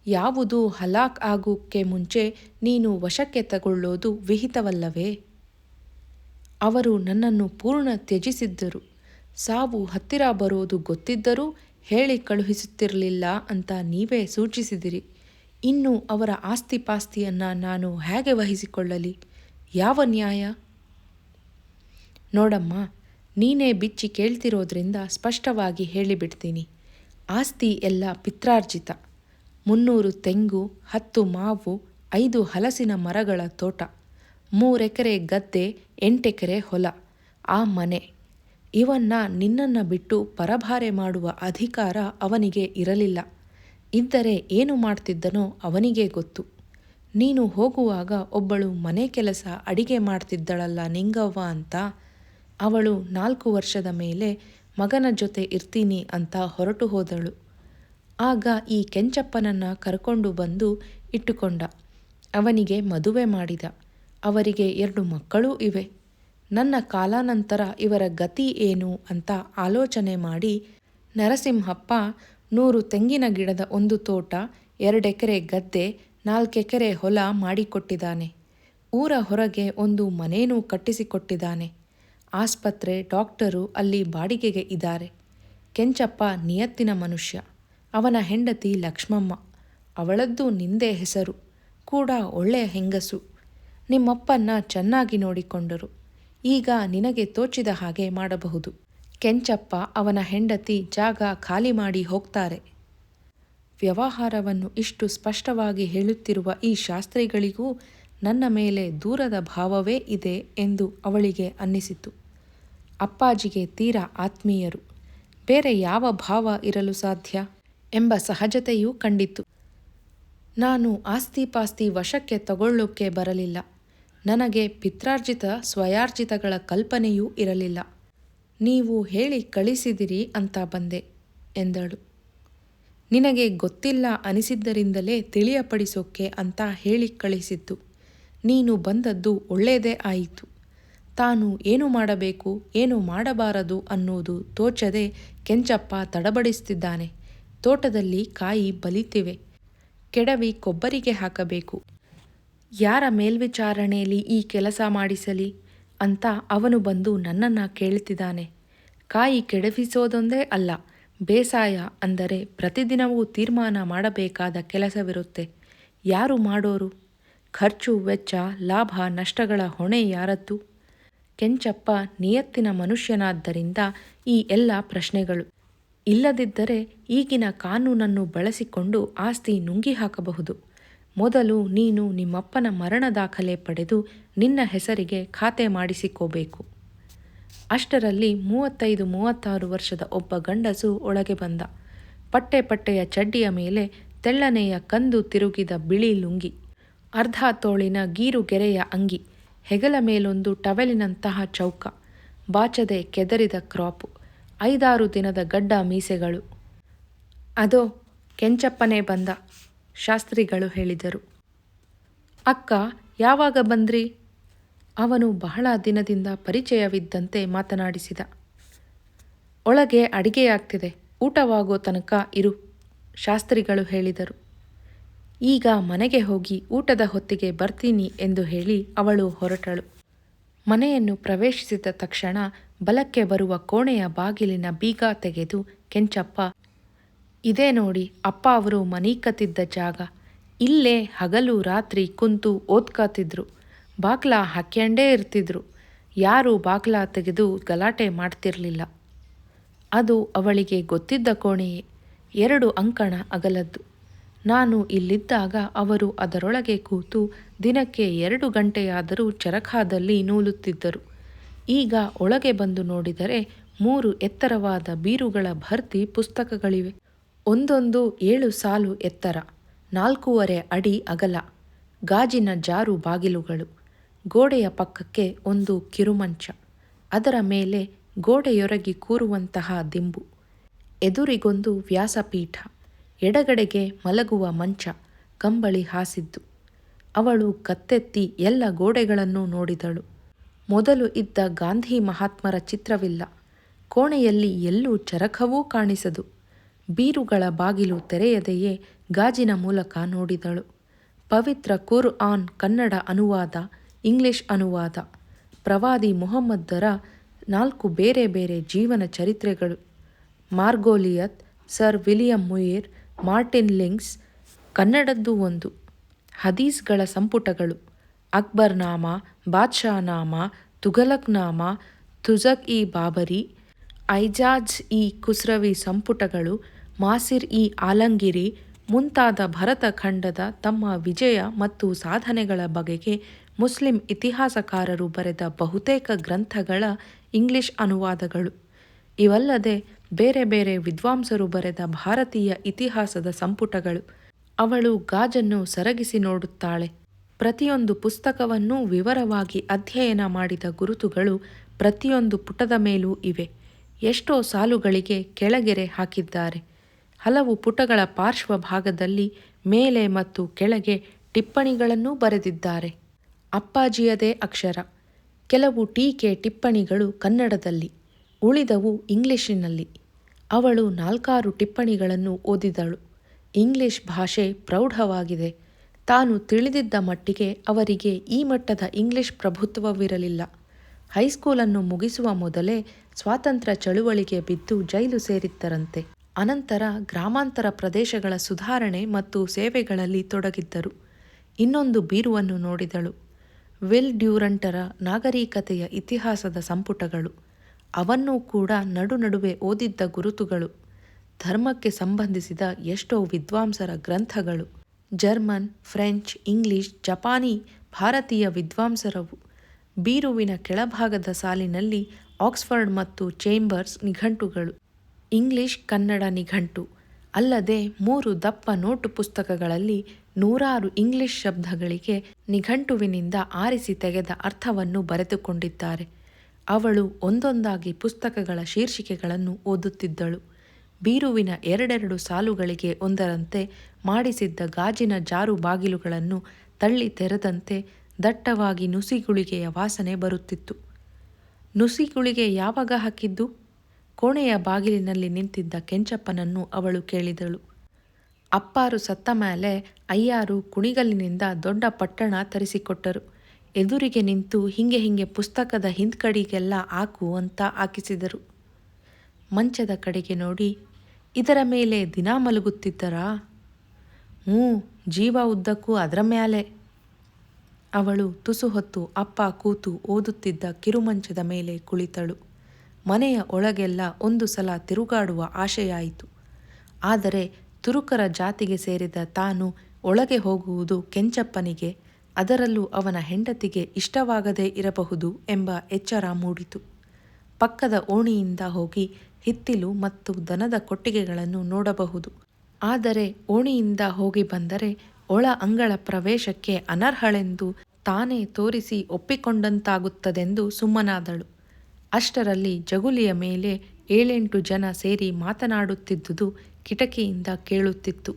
ಯಾವುದು ಹಲಾಕ್ ಆಗೋಕ್ಕೆ ಮುಂಚೆ ನೀನು ವಶಕ್ಕೆ ತಗೊಳ್ಳೋದು ವಿಹಿತವಲ್ಲವೇ? ಅವರು ನನ್ನನ್ನು ಪೂರ್ಣ ತ್ಯಜಿಸಿದ್ದರು. ಸಾವು ಹತ್ತಿರ ಬರೋದು ಗೊತ್ತಿದ್ದರೂ ಹೇಳಿ ಕಳುಹಿಸುತ್ತಿರಲಿಲ್ಲ ಅಂತ ನೀವೇ ಸೂಚಿಸಿದಿರಿ. ಇನ್ನು ಅವರ ಆಸ್ತಿ ಪಾಸ್ತಿಯನ್ನು ನಾನು ಹೇಗೆ ವಹಿಸಿಕೊಳ್ಳಲಿ? ಯಾವ ನ್ಯಾಯ? ನೋಡಮ್ಮ, ನೀನೇ ಬಿಚ್ಚಿ ಕೇಳ್ತಿರೋದ್ರಿಂದ ಸ್ಪಷ್ಟವಾಗಿ ಹೇಳಿಬಿಡ್ತೀನಿ. ಆಸ್ತಿ ಎಲ್ಲ ಪಿತ್ರಾರ್ಜಿತ. 300 ತೆಂಗು, 10 ಮಾವು, 5 ಹಲಸಿನ ಮರಗಳ ತೋಟ, 3 ಎಕರೆ ಗದ್ದೆ, 8 ಎಕರೆ ಹೊಲ, ಆ ಮನೆ. ಇವನ್ನ ನಿನ್ನನ್ನು ಬಿಟ್ಟು ಪರಭಾರೆ ಮಾಡುವ ಅಧಿಕಾರ ಅವನಿಗೆ ಇರಲಿಲ್ಲ. ಇದ್ದರೆ ಏನು ಮಾಡ್ತಿದ್ದನೋ ಅವನಿಗೇ ಗೊತ್ತು. ನೀನು ಹೋಗುವಾಗ ಒಬ್ಬಳು ಮನೆ ಕೆಲಸ ಅಡಿಗೆ ಮಾಡ್ತಿದ್ದಳಲ್ಲ ನಿಂಗವ್ವ ಅಂತ, ಅವಳು 4 ವರ್ಷದ ಮೇಲೆ ಮಗನ ಜೊತೆ ಇರ್ತೀನಿ ಅಂತ ಹೊರಟು ಹೋದಳು. ಆಗ ಈ ಕೆಂಚಪ್ಪನನ್ನು ಕರ್ಕೊಂಡು ಬಂದು ಇಟ್ಟುಕೊಂಡ. ಅವನಿಗೆ ಮದುವೆ ಮಾಡಿದ. ಅವರಿಗೆ 2 ಮಕ್ಕಳೂ ಇವೆ. ನನ್ನ ಕಾಲಾನಂತರ ಇವರ ಗತಿ ಏನು ಅಂತ ಆಲೋಚನೆ ಮಾಡಿ ನರಸಿಂಹಪ್ಪ 100 ತೆಂಗಿನ ಗಿಡದ 1 ತೋಟ, 2 ಎಕರೆ ಗದ್ದೆ, 4 ಎಕರೆ ಹೊಲ ಮಾಡಿಕೊಟ್ಟಿದ್ದಾನೆ. ಊರ ಹೊರಗೆ 1 ಮನೇನೂ ಕಟ್ಟಿಸಿಕೊಟ್ಟಿದ್ದಾನೆ. ಆಸ್ಪತ್ರೆ, ಡಾಕ್ಟರು ಅಲ್ಲಿ ಬಾಡಿಗೆಗೆ ಇದ್ದಾರೆ. ಕೆಂಚಪ್ಪ ನಿಯತ್ತಿನ ಮನುಷ್ಯ. ಅವನ ಹೆಂಡತಿ ಲಕ್ಷ್ಮಮ್ಮ. ಅವಳದ್ದು ನಿಂದೇ ಹೆಸರು, ಕೂಡ ಒಳ್ಳೆಯ ಹೆಂಗಸು. ನಿಮ್ಮಪ್ಪನ್ನ ಚೆನ್ನಾಗಿ ನೋಡಿಕೊಂಡರು. ಈಗ ನಿನಗೆ ತೋಚಿದ ಹಾಗೆ ಮಾಡಬಹುದು. ಕೆಂಚಪ್ಪ ಅವನ ಹೆಂಡತಿ ಜಾಗ ಖಾಲಿ ಮಾಡಿ ಹೋಗ್ತಾರೆ. ವ್ಯವಹಾರವನ್ನು ಇಷ್ಟು ಸ್ಪಷ್ಟವಾಗಿ ಹೇಳುತ್ತಿರುವ ಈ ಶಾಸ್ತ್ರಿಗಳಿಗೂ ನನ್ನ ಮೇಲೆ ದೂರದ ಭಾವವೇ ಇದೆ ಎಂದು ಅವಳಿಗೆ ಅನ್ನಿಸಿತು. ಅಪ್ಪಾಜಿಗೆ ತೀರಾ ಆತ್ಮೀಯರು, ಬೇರೆ ಯಾವ ಭಾವ ಇರಲು ಸಾಧ್ಯ ಎಂಬ ಸಹಜತೆಯೂ ಕಂಡಿತು. ನಾನು ಆಸ್ತಿಪಾಸ್ತಿ ವಶಕ್ಕೆ ತಗೊಳ್ಳೋಕ್ಕೆ ಬರಲಿಲ್ಲ. ನನಗೆ ಪಿತ್ರಾರ್ಜಿತ ಸ್ವಯಾರ್ಜಿತಗಳ ಕಲ್ಪನೆಯೂ ಇರಲಿಲ್ಲ. ನೀವು ಹೇಳಿ ಕಳಿಸಿದಿರಿ ಅಂತ ಬಂದೆ ಎಂದಳು. ನಿನಗೆ ಗೊತ್ತಿಲ್ಲ ಅನಿಸಿದ್ದರಿಂದಲೇ ತಿಳಿಯಪಡಿಸೋಕ್ಕೆ ಅಂತ ಹೇಳಿ ಕಳಿಸಿದ್ದು. ನೀನು ಬಂದದ್ದು ಒಳ್ಳೆಯದೇ ಆಯಿತು. ತಾನು ಏನು ಮಾಡಬೇಕು ಏನು ಮಾಡಬಾರದು ಅನ್ನೋದು ತೋಚದೆ ಕೆಂಚಪ್ಪ ತಡಬಡಿಸ್ತಿದ್ದಾನೆ. ತೋಟದಲ್ಲಿ ಕಾಯಿ ಬಲಿತಿವೆ, ಕೆಡವಿ ಕೊಬ್ಬರಿಗೆ ಹಾಕಬೇಕು. ಯಾರ ಮೇಲ್ವಿಚಾರಣೆಯಲ್ಲಿ ಈ ಕೆಲಸ ಮಾಡಿಸಲಿ ಅಂತ ಅವನು ಬಂದು ನನ್ನನ್ನು ಕೇಳ್ತಿದ್ದಾನೆ. ಕಾಯಿ ಕೆಡವಿಸೋದೊಂದೇ ಅಲ್ಲ, ಬೇಸಾಯ ಅಂದರೆ ಪ್ರತಿದಿನವೂ ತೀರ್ಮಾನ ಮಾಡಬೇಕಾದ ಕೆಲಸವಿರುತ್ತೆ. ಯಾರು ಮಾಡೋರು? ಖರ್ಚು ವೆಚ್ಚ ಲಾಭ ನಷ್ಟಗಳ ಹೊಣೆ ಯಾರದ್ದು? ಕೆಂಚಪ್ಪ ನಿಯತ್ತಿನ ಮನುಷ್ಯನಾದ್ದರಿಂದ ಈ ಎಲ್ಲ ಪ್ರಶ್ನೆಗಳು. ಇಲ್ಲದಿದ್ದರೆ ಈಗಿನ ಕಾನೂನನ್ನು ಬಳಸಿಕೊಂಡು ಆಸ್ತಿ ನುಂಗಿ ಹಾಕಬಹುದು. ಮೊದಲು ನೀನು ನಿಮ್ಮಪ್ಪನ ಮರಣ ದಾಖಲೆ ಪಡೆದು ನಿನ್ನ ಹೆಸರಿಗೆ ಖಾತೆ ಮಾಡಿಸಿಕೋಬೇಕು. ಅಷ್ಟರಲ್ಲಿ 35-36 ವರ್ಷದ ಒಬ್ಬ ಗಂಡಸು ಒಳಗೆ ಬಂದ. ಪಟ್ಟೆಯ ಚಡ್ಡಿಯ ಮೇಲೆ ತೆಳ್ಳನೆಯ ಕಂದು ತಿರುಗಿದ ಬಿಳಿ ಲುಂಗಿ, ಅರ್ಧ ತೋಳಿನ ಗೀರುಗೆರೆಯ ಅಂಗಿ, ಹೆಗಲ ಮೇಲೊಂದು ಟವೆಲಿನಂತಹ ಚೌಕ, ಬಾಚದೆ ಕೆದರಿದ ಕ್ರಾಪು, 5-6 ದಿನದ ಗಡ್ಡ ಮೀಸೆಗಳು. ಅದೋ ಕೆಂಚಪ್ಪನೇ ಬಂದ, ಶಾಸ್ತ್ರಿಗಳು ಹೇಳಿದರು. ಅಕ್ಕ, ಯಾವಾಗ ಬಂದ್ರಿ? ಅವನು ಬಹಳ ದಿನದಿಂದ ಪರಿಚಯವಿದ್ದಂತೆ ಮಾತನಾಡಿಸಿದ. ಒಳಗೆ ಅಡಿಗೆಯಾಗ್ತಿದೆ, ಊಟವಾಗೋ ತನಕ ಇರು, ಶಾಸ್ತ್ರಿಗಳು ಹೇಳಿದರು. ಈಗ ಮನೆಗೆ ಹೋಗಿ ಊಟದ ಹೊತ್ತಿಗೆ ಬರ್ತೀನಿ ಎಂದು ಹೇಳಿ ಅವಳು ಹೊರಟಳು. ಮನೆಯನ್ನು ಪ್ರವೇಶಿಸಿದ ತಕ್ಷಣ ಬಲಕ್ಕೆ ಬರುವ ಕೋಣೆಯ ಬಾಗಿಲಿನ ಬೀಗ ತೆಗೆದು ಕೆಂಚಪ್ಪ, ಇದೇ ನೋಡಿ ಅಪ್ಪ ಅವರು ಮನೀಕತ್ತಿದ್ದ ಜಾಗ. ಇಲ್ಲೇ ಹಗಲು ರಾತ್ರಿ ಕುಂತು ಓದ್ಕಾತಿದ್ರು. ಬಾಗ್ಲ ಹಾಕ್ಯಂಡೇ ಇರ್ತಿದ್ರು. ಯಾರೂ ಬಾಗ್ಲ ತೆಗೆದು ಗಲಾಟೆ ಮಾಡ್ತಿರ್ಲಿಲ್ಲ. ಅದು ಅವಳಿಗೆ ಗೊತ್ತಿದ್ದ ಕೋಣೆಯೇ, 2 ಅಂಕಣ ಅಗಲದ್ದು. ನಾನು ಇಲ್ಲಿದ್ದಾಗ ಅವರು ಅದರೊಳಗೆ ಕೂತು ದಿನಕ್ಕೆ 2 ಗಂಟೆಯಾದರೂ ಚರಖಾದಲ್ಲಿ ನೂಲುತ್ತಿದ್ದರು. ಈಗ ಒಳಗೆ ಬಂದು ನೋಡಿದರೆ 3 ಎತ್ತರವಾದ ಬೀರುಗಳ ಭರ್ತಿ ಪುಸ್ತಕಗಳಿವೆ. ಒಂದೊಂದು 7 ಸಾಲು ಎತ್ತರ, 4.25 ಅಡಿ ಅಗಲ, ಗಾಜಿನ ಜಾರು ಬಾಗಿಲುಗಳು. ಗೋಡೆಯ ಪಕ್ಕಕ್ಕೆ ಒಂದು ಕಿರುಮಂಚ, ಅದರ ಮೇಲೆ ಗೋಡೆಯೊರಗಿ ಕೂರುವಂತಹ ದಿಂಬು, ಎದುರಿಗೊಂದು ವ್ಯಾಸಪೀಠ, ಎಡಗಡೆಗೆ ಮಲಗುವ ಮಂಚ, ಕಂಬಳಿ ಹಾಸಿದ್ದು. ಅವಳು ಕತ್ತೆತ್ತಿ ಎಲ್ಲ ಗೋಡೆಗಳನ್ನು ನೋಡಿದಳು. ಮೊದಲು ಇದ್ದ ಗಾಂಧಿ ಮಹಾತ್ಮರ ಚಿತ್ರವಿಲ್ಲ. ಕೋಣೆಯಲ್ಲಿ ಎಲ್ಲೂ ಚರಖವೂ ಕಾಣಿಸದು. ಬೀರುಗಳ ಬಾಗಿಲು ತೆರೆಯದೆಯೇ ಗಾಜಿನ ಮೂಲಕ ನೋಡಿದಳು. ಪವಿತ್ರ ಕುರ್ಆನ್ ಕನ್ನಡ ಅನುವಾದ, ಇಂಗ್ಲಿಷ್ ಅನುವಾದ, ಪ್ರವಾದಿ ಮುಹಮ್ಮದರ 4 ಬೇರೆ ಬೇರೆ ಜೀವನ ಚರಿತ್ರೆಗಳು, ಮಾರ್ಗೋಲಿಯತ್, ಸರ್ ವಿಲಿಯಂ ಮುಯಿರ್, ಮಾರ್ಟಿನ್ ಲಿಂಗ್ಸ್, ಕನ್ನಡದ್ದು ಒಂದು, ಹದೀಸ್ಗಳ ಸಂಪುಟಗಳು, ಅಕ್ಬರ್ನಾಮ, ಬಾದ್ಷಾನಾಮ, ತುಘಲಕ್ನಾಮ, ತುಜಕ್-ಇ-ಬಾಬರಿ, ಐಜಾಜ್-ಇ-ಖುಸ್ರವಿ ಸಂಪುಟಗಳು, ಮಾಸಿರ್-ಇ ಆಲಂಗಿರಿ ಮುಂತಾದ ಭರತ ಖಂಡದ ತಮ್ಮ ವಿಜಯ ಮತ್ತು ಸಾಧನೆಗಳ ಬಗೆಗೆ ಮುಸ್ಲಿಂ ಇತಿಹಾಸಕಾರರು ಬರೆದ ಬಹುತೇಕ ಗ್ರಂಥಗಳ ಇಂಗ್ಲಿಷ್ ಅನುವಾದಗಳು. ಇವಲ್ಲದೆ ಬೇರೆ ಬೇರೆ ವಿದ್ವಾಂಸರು ಬರೆದ ಭಾರತೀಯ ಇತಿಹಾಸದ ಸಂಪುಟಗಳು. ಅವಳು ಗಾಜನ್ನು ಸರಗಿಸಿ ನೋಡುತ್ತಾಳೆ. ಪ್ರತಿಯೊಂದು ಪುಸ್ತಕವನ್ನೂ ವಿವರವಾಗಿ ಅಧ್ಯಯನ ಮಾಡಿದ ಗುರುತುಗಳು ಪ್ರತಿಯೊಂದು ಪುಟದ ಮೇಲೂ ಇವೆ. ಎಷ್ಟೋ ಸಾಲುಗಳಿಗೆ ಕೆಳಗೆರೆ ಹಾಕಿದ್ದಾರೆ. ಹಲವು ಪುಟಗಳ ಪಾರ್ಶ್ವ ಭಾಗದಲ್ಲಿ ಮೇಲೆ ಮತ್ತು ಕೆಳಗೆ ಟಿಪ್ಪಣಿಗಳನ್ನೂ ಬರೆದಿದ್ದಾರೆ. ಅಪ್ಪಾಜಿಯದೇ ಅಕ್ಷರ. ಕೆಲವು ಟೀಕೆ ಟಿಪ್ಪಣಿಗಳು ಕನ್ನಡದಲ್ಲಿ, ಉಳಿದವು ಇಂಗ್ಲಿಷಿನಲ್ಲಿ. ಅವಳು 4-6 ಟಿಪ್ಪಣಿಗಳನ್ನು ಓದಿದಳು. ಇಂಗ್ಲಿಷ್ ಭಾಷೆ ಪ್ರೌಢವಾಗಿದೆ. ತಾನು ತಿಳಿದಿದ್ದ ಮಟ್ಟಿಗೆ ಅವರಿಗೆ ಈ ಮಟ್ಟದ ಇಂಗ್ಲಿಷ್ ಪ್ರಭುತ್ವವಿರಲಿಲ್ಲ. ಹೈಸ್ಕೂಲನ್ನು ಮುಗಿಸುವ ಮೊದಲೇ ಸ್ವಾತಂತ್ರ್ಯ ಚಳುವಳಿಗೆ ಬಿದ್ದು ಜೈಲು ಸೇರಿದ್ದರಂತೆ. ಅನಂತರ ಗ್ರಾಮಾಂತರ ಪ್ರದೇಶಗಳ ಸುಧಾರಣೆ ಮತ್ತು ಸೇವೆಗಳಲ್ಲಿ ತೊಡಗಿದ್ದರು. ಇನ್ನೊಂದು ಬೀರುವನ್ನು ನೋಡಿದಳು. ವಿಲ್ ಡ್ಯೂರಂಟರ ನಾಗರಿಕತೆಯ ಇತಿಹಾಸದ ಸಂಪುಟಗಳು. ಅವನ್ನೂ ಕೂಡ ನಡುವೆ ಓದಿದ್ದ ಗುರುತುಗಳು, ಧರ್ಮಕ್ಕೆ ಸಂಬಂಧಿಸಿದ ಎಷ್ಟೋ ವಿದ್ವಾಂಸರ ಗ್ರಂಥಗಳು, ಜರ್ಮನ್, ಫ್ರೆಂಚ್, ಇಂಗ್ಲಿಷ್, ಜಪಾನಿ, ಭಾರತೀಯ ವಿದ್ವಾಂಸರವು. ಬೀರುವಿನ ಕೆಳಭಾಗದ ಸಾಲಿನಲ್ಲಿ ಆಕ್ಸ್ಫರ್ಡ್ ಮತ್ತು ಚೇಂಬರ್ಸ್ ನಿಘಂಟುಗಳು, ಇಂಗ್ಲಿಷ್ ಕನ್ನಡ ನಿಘಂಟು, ಅಲ್ಲದೆ 3 ದಪ್ಪ ನೋಟು ಪುಸ್ತಕಗಳಲ್ಲಿ ನೂರಾರು ಇಂಗ್ಲಿಷ್ ಶಬ್ದಗಳಿಗೆ ನಿಘಂಟುವಿನಿಂದ ಆರಿಸಿ ತೆಗೆದ ಅರ್ಥವನ್ನು ಬರೆದುಕೊಂಡಿದ್ದಾರೆ. ಅವಳು ಒಂದೊಂದಾಗಿ ಪುಸ್ತಕಗಳ ಶೀರ್ಷಿಕೆಗಳನ್ನು ಓದುತ್ತಿದ್ದಳು. ಬೀರುವಿನ 2 ಸಾಲುಗಳಿಗೆ ಒಂದರಂತೆ ಮಾಡಿಸಿದ್ದ ಗಾಜಿನ ಜಾರು ಬಾಗಿಲುಗಳನ್ನು ತಳ್ಳಿ ತೆರೆದಂತೆ ದಟ್ಟವಾಗಿ ನುಸಿಗುಳಿಗೆಯ ವಾಸನೆ ಬರುತ್ತಿತ್ತು. ನುಸಿಗುಳಿಗೆ ಯಾವಾಗ ಹಾಕಿದ್ದು? ಕೋಣೆಯ ಬಾಗಿಲಿನಲ್ಲಿ ನಿಂತಿದ್ದ ಕೆಂಚಪ್ಪನನ್ನು ಅವಳು ಕೇಳಿದಳು. ಅಪ್ಪಾರು ಸತ್ತ ಮೇಲೆ ಅಯ್ಯಾರು ಕುಣಿಗಲ್ಲಿನಿಂದ ದೊಡ್ಡ ಪಟ್ಟಣ ತರಿಸಿಕೊಟ್ಟರು. ಎದುರಿಗೆ ನಿಂತು ಹಿಂಗೆ ಪುಸ್ತಕದ ಹಿಂದ್ಕಡಿಗೆಲ್ಲ ಹಾಕು ಅಂತ ಹಾಕಿಸಿದರು. ಮಂಚದ ಕಡೆಗೆ ನೋಡಿ, ಇದರ ಮೇಲೆ ದಿನ ಮಲಗುತ್ತಿದ್ದರಾ? ಜೀವ ಉದ್ದಕ್ಕೂ ಅದರ ಮ್ಯಾಲೆ. ಅವಳು ತುಸು ಹೊತ್ತು ಅಪ್ಪ ಕೂತು ಓದುತ್ತಿದ್ದ ಕಿರುಮಂಚದ ಮೇಲೆ ಕುಳಿತಳು. ಮನೆಯ ಒಳಗೆಲ್ಲ ಒಂದು ಸಲ ತಿರುಗಾಡುವ ಆಶೆಯಾಯಿತು. ಆದರೆ ತುರುಕರ ಜಾತಿಗೆ ಸೇರಿದ ತಾನು ಒಳಗೆ ಹೋಗುವುದು ಕೆಂಚಪ್ಪನಿಗೆ, ಅದರಲ್ಲೂ ಅವನ ಹೆಂಡತಿಗೆ ಇಷ್ಟವಾಗದೇ ಇರಬಹುದು ಎಂಬ ಎಚ್ಚರ ಮೂಡಿತು. ಪಕ್ಕದ ಓಣಿಯಿಂದ ಹೋಗಿ ಹಿತ್ತಿಲು ಮತ್ತು ದನದ ಕೊಟ್ಟಿಗೆಗಳನ್ನು ನೋಡಬಹುದು. ಆದರೆ ಓಣಿಯಿಂದ ಹೋಗಿ ಬಂದರೆ ಒಳ ಅಂಗಳ ಪ್ರವೇಶಕ್ಕೆ ಅನರ್ಹಳೆಂದು ತಾನೇ ತೋರಿಸಿ ಒಪ್ಪಿಕೊಂಡಂತಾಗುತ್ತದೆಂದು ಸುಮ್ಮನಾದಳು. ಅಷ್ಟರಲ್ಲಿ ಜಗುಲಿಯ ಮೇಲೆ 7-8 ಜನ ಸೇರಿ ಮಾತನಾಡುತ್ತಿದ್ದುದು ಕಿಟಕಿಯಿಂದ ಕೇಳುತ್ತಿತ್ತು.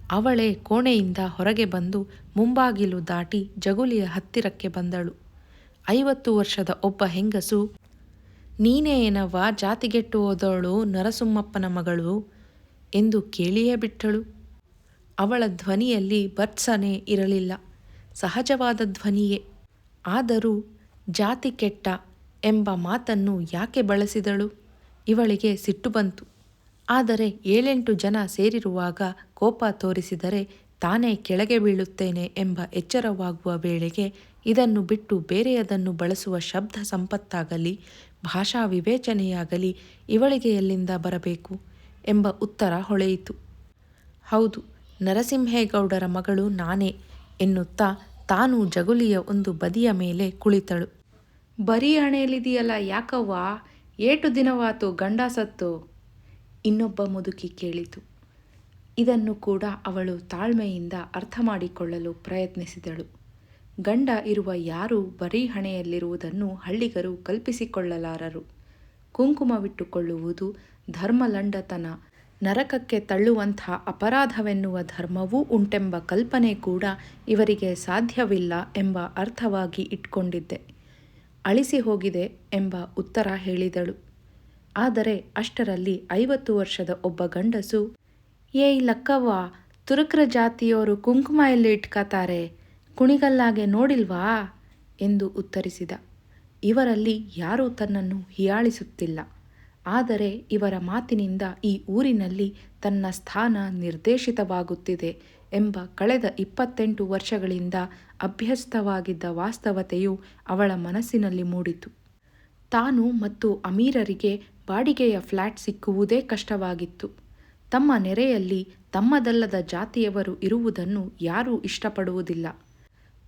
ಅವಳೇ ಕೋಣೆಯಿಂದ ಹೊರಗೆ ಬಂದು ಮುಂಬಾಗಿಲು ದಾಟಿ ಜಗುಲಿಯ ಹತ್ತಿರಕ್ಕೆ ಬಂದಳು. 50 ವರ್ಷದ ಒಬ್ಬ ಹೆಂಗಸು, ನೀನೇ ಏನವ್ವ ಜಾತಿಗೆಟ್ಟು ಹೋದವಳು ನರಸಿಂಹಪ್ಪನ ಮಗಳು ಎಂದು ಕೇಳಿಯೇ ಬಿಟ್ಟಳು. ಅವಳ ಧ್ವನಿಯಲ್ಲಿ ಭರ್ತ್ಸನೆ ಇರಲಿಲ್ಲ, ಸಹಜವಾದ ಧ್ವನಿಯೇ. ಆದರೂ ಜಾತಿ ಕೆಟ್ಟ ಎಂಬ ಮಾತನ್ನು ಯಾಕೆ ಬಳಸಿದಳು? ಇವಳಿಗೆ ಸಿಟ್ಟು ಬಂತು. ಆದರೆ 7-8 ಜನ ಸೇರಿರುವಾಗ ಕೋಪ ತೋರಿಸಿದರೆ ತಾನೇ ಕೆಳಗೆ ಬೀಳುತ್ತೇನೆ ಎಂಬ ಎಚ್ಚರವಾಗುವ ವೇಳೆಗೆ ಇದನ್ನು ಬಿಟ್ಟು ಬೇರೆಯದನ್ನು ಬಳಸುವ ಶಬ್ದ ಸಂಪತ್ತಾಗಲಿ ಭಾಷಾ ವಿವೇಚನೆಯಾಗಲಿ ಇವಳಿಗೆ ಎಲ್ಲಿಂದ ಬರಬೇಕು ಎಂಬ ಉತ್ತರ ಹೊಳೆಯಿತು. ಹೌದು, ನರಸಿಂಹೇಗೌಡರ ಮಗಳು ನಾನೇ ಎನ್ನುತ್ತಾ ತಾನು ಜಗುಲಿಯ ಒಂದು ಬದಿಯ ಮೇಲೆ ಕುಳಿತಳು. ಬರೀ ಹಣೆಯಲ್ಲಿದೆಯಲ್ಲ ಯಾಕವ್ವ, ಏಟು ದಿನವಾತು ಗಂಡ ಸತ್ತು? ಇನ್ನೊಬ್ಬ ಮುದುಕಿ ಕೇಳಿತು. ಇದನ್ನು ಕೂಡ ಅವಳು ತಾಳ್ಮೆಯಿಂದ ಅರ್ಥ ಮಾಡಿಕೊಳ್ಳಲು ಪ್ರಯತ್ನಿಸಿದಳು. ಗಂಡ ಇರುವ ಯಾರೂ ಬರೀ ಹಣೆಯಲ್ಲಿರುವುದನ್ನು ಹಳ್ಳಿಗರು ಕಲ್ಪಿಸಿಕೊಳ್ಳಲಾರರು. ಕುಂಕುಮವಿಟ್ಟುಕೊಳ್ಳುವುದು ಧರ್ಮಲಂಡತನ, ನರಕಕ್ಕೆ ತಳ್ಳುವಂಥ ಅಪರಾಧವೆನ್ನುವ ಧರ್ಮವೂ ಉಂಟೆಂಬ ಕಲ್ಪನೆ ಕೂಡ ಇವರಿಗೆ ಸಾಧ್ಯವಿಲ್ಲ ಎಂಬ ಅರ್ಥವಾಗಿ ಇಟ್ಕೊಂಡಿದ್ದೆ. ಅಳಿಸಿ ಹೋಗಿದೆ ಎಂಬ ಉತ್ತರ ಹೇಳಿದಳು. ಆದರೆ ಅಷ್ಟರಲ್ಲಿ 50 ವರ್ಷದ ಒಬ್ಬ ಗಂಡಸು, ಏಯ್ ಲಕ್ಕವ್ವ, ತುರುಕ್ರ ಜಾತಿಯೋರು ಕುಂಕುಮ ಎಲ್ಲಿ ಇಟ್ಕತಾರೆ, ಕುಣಿಗಲ್ಲಾಗೆ ನೋಡಿಲ್ವಾ ಎಂದು ಉತ್ತರಿಸಿದ. ಇವರಲ್ಲಿ ಯಾರೂ ತನ್ನನ್ನು ಹೀಯಾಳಿಸುತ್ತಿಲ್ಲ. ಆದರೆ ಇವರ ಮಾತಿನಿಂದ ಈ ಊರಿನಲ್ಲಿ ತನ್ನ ಸ್ಥಾನ ನಿರ್ದೇಶಿತವಾಗುತ್ತಿದೆ ಎಂಬ ಕಳೆದ 28 ವರ್ಷಗಳಿಂದ ಅಭ್ಯಸ್ತವಾಗಿದ್ದ ವಾಸ್ತವತೆಯು ಅವಳ ಮನಸ್ಸಿನಲ್ಲಿ ಮೂಡಿತು. ತಾನು ಮತ್ತು ಅಮೀರರಿಗೆ ಬಾಡಿಗೆಯ ಫ್ಲ್ಯಾಟ್ ಸಿಕ್ಕುವುದೇ ಕಷ್ಟವಾಗಿತ್ತು. ತಮ್ಮ ನೆರೆಯಲ್ಲಿ ತಮ್ಮದಲ್ಲದ ಜಾತಿಯವರು ಇರುವುದನ್ನು ಯಾರೂ ಇಷ್ಟಪಡುವುದಿಲ್ಲ.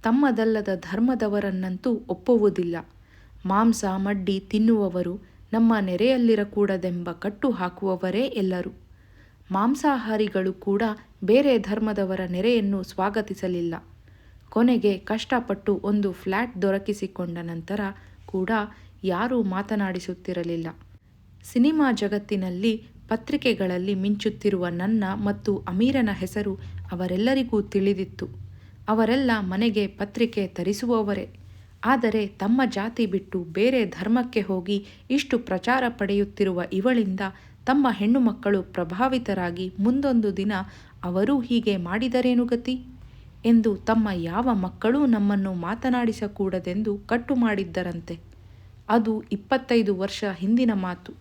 ತಮ್ಮದಲ್ಲದ ಧರ್ಮದವರನ್ನಂತೂ ಒಪ್ಪುವುದಿಲ್ಲ. ಮಾಂಸ ಮಡ್ಡಿ ತಿನ್ನುವವರು ನಮ್ಮ ನೆರೆಯಲ್ಲಿರಕೂಡದೆಂಬ ಕಟ್ಟು ಹಾಕುವವರೇ ಎಲ್ಲರೂ. ಮಾಂಸಾಹಾರಿಗಳು ಕೂಡ ಬೇರೆ ಧರ್ಮದವರ ನೆರೆಯನ್ನು ಸ್ವಾಗತಿಸಲಿಲ್ಲ. ಕೊನೆಗೆ ಕಷ್ಟಪಟ್ಟು ಒಂದು ಫ್ಲ್ಯಾಟ್ ದೊರಕಿಸಿಕೊಂಡ ನಂತರ ಕೂಡ ಯಾರೂ ಮಾತನಾಡಿಸುತ್ತಿರಲಿಲ್ಲ. ಸಿನಿಮಾ ಜಗತ್ತಿನಲ್ಲಿ ಪತ್ರಿಕೆಗಳಲ್ಲಿ ಮಿಂಚುತ್ತಿರುವ ನನ್ನ ಮತ್ತು ಅಮೀರನ ಹೆಸರು ಅವರೆಲ್ಲರಿಗೂ ತಿಳಿದಿತ್ತು. ಅವರೆಲ್ಲ ಮನೆಗೆ ಪತ್ರಿಕೆ ತರಿಸುವವರೇ. ಆದರೆ ತಮ್ಮ ಜಾತಿ ಬಿಟ್ಟು ಬೇರೆ ಧರ್ಮಕ್ಕೆ ಹೋಗಿ ಇಷ್ಟು ಪ್ರಚಾರ ಪಡೆಯುತ್ತಿರುವ ಇವಳಿಂದ ತಮ್ಮ ಹೆಣ್ಣು ಮಕ್ಕಳು ಪ್ರಭಾವಿತರಾಗಿ ಮುಂದೊಂದು ದಿನ ಅವರೂ ಹೀಗೆ ಮಾಡಿದರೇನು ಗತಿ ಎಂದು ತಮ್ಮ ಯಾವ ಮಕ್ಕಳೂ ನಮ್ಮನ್ನು ಮಾತನಾಡಿಸಕೂಡದೆಂದು ಕಟ್ಟು ಮಾಡಿದ್ದರಂತೆ. ಅದು 25 ವರ್ಷ ಹಿಂದಿನ ಮಾತು.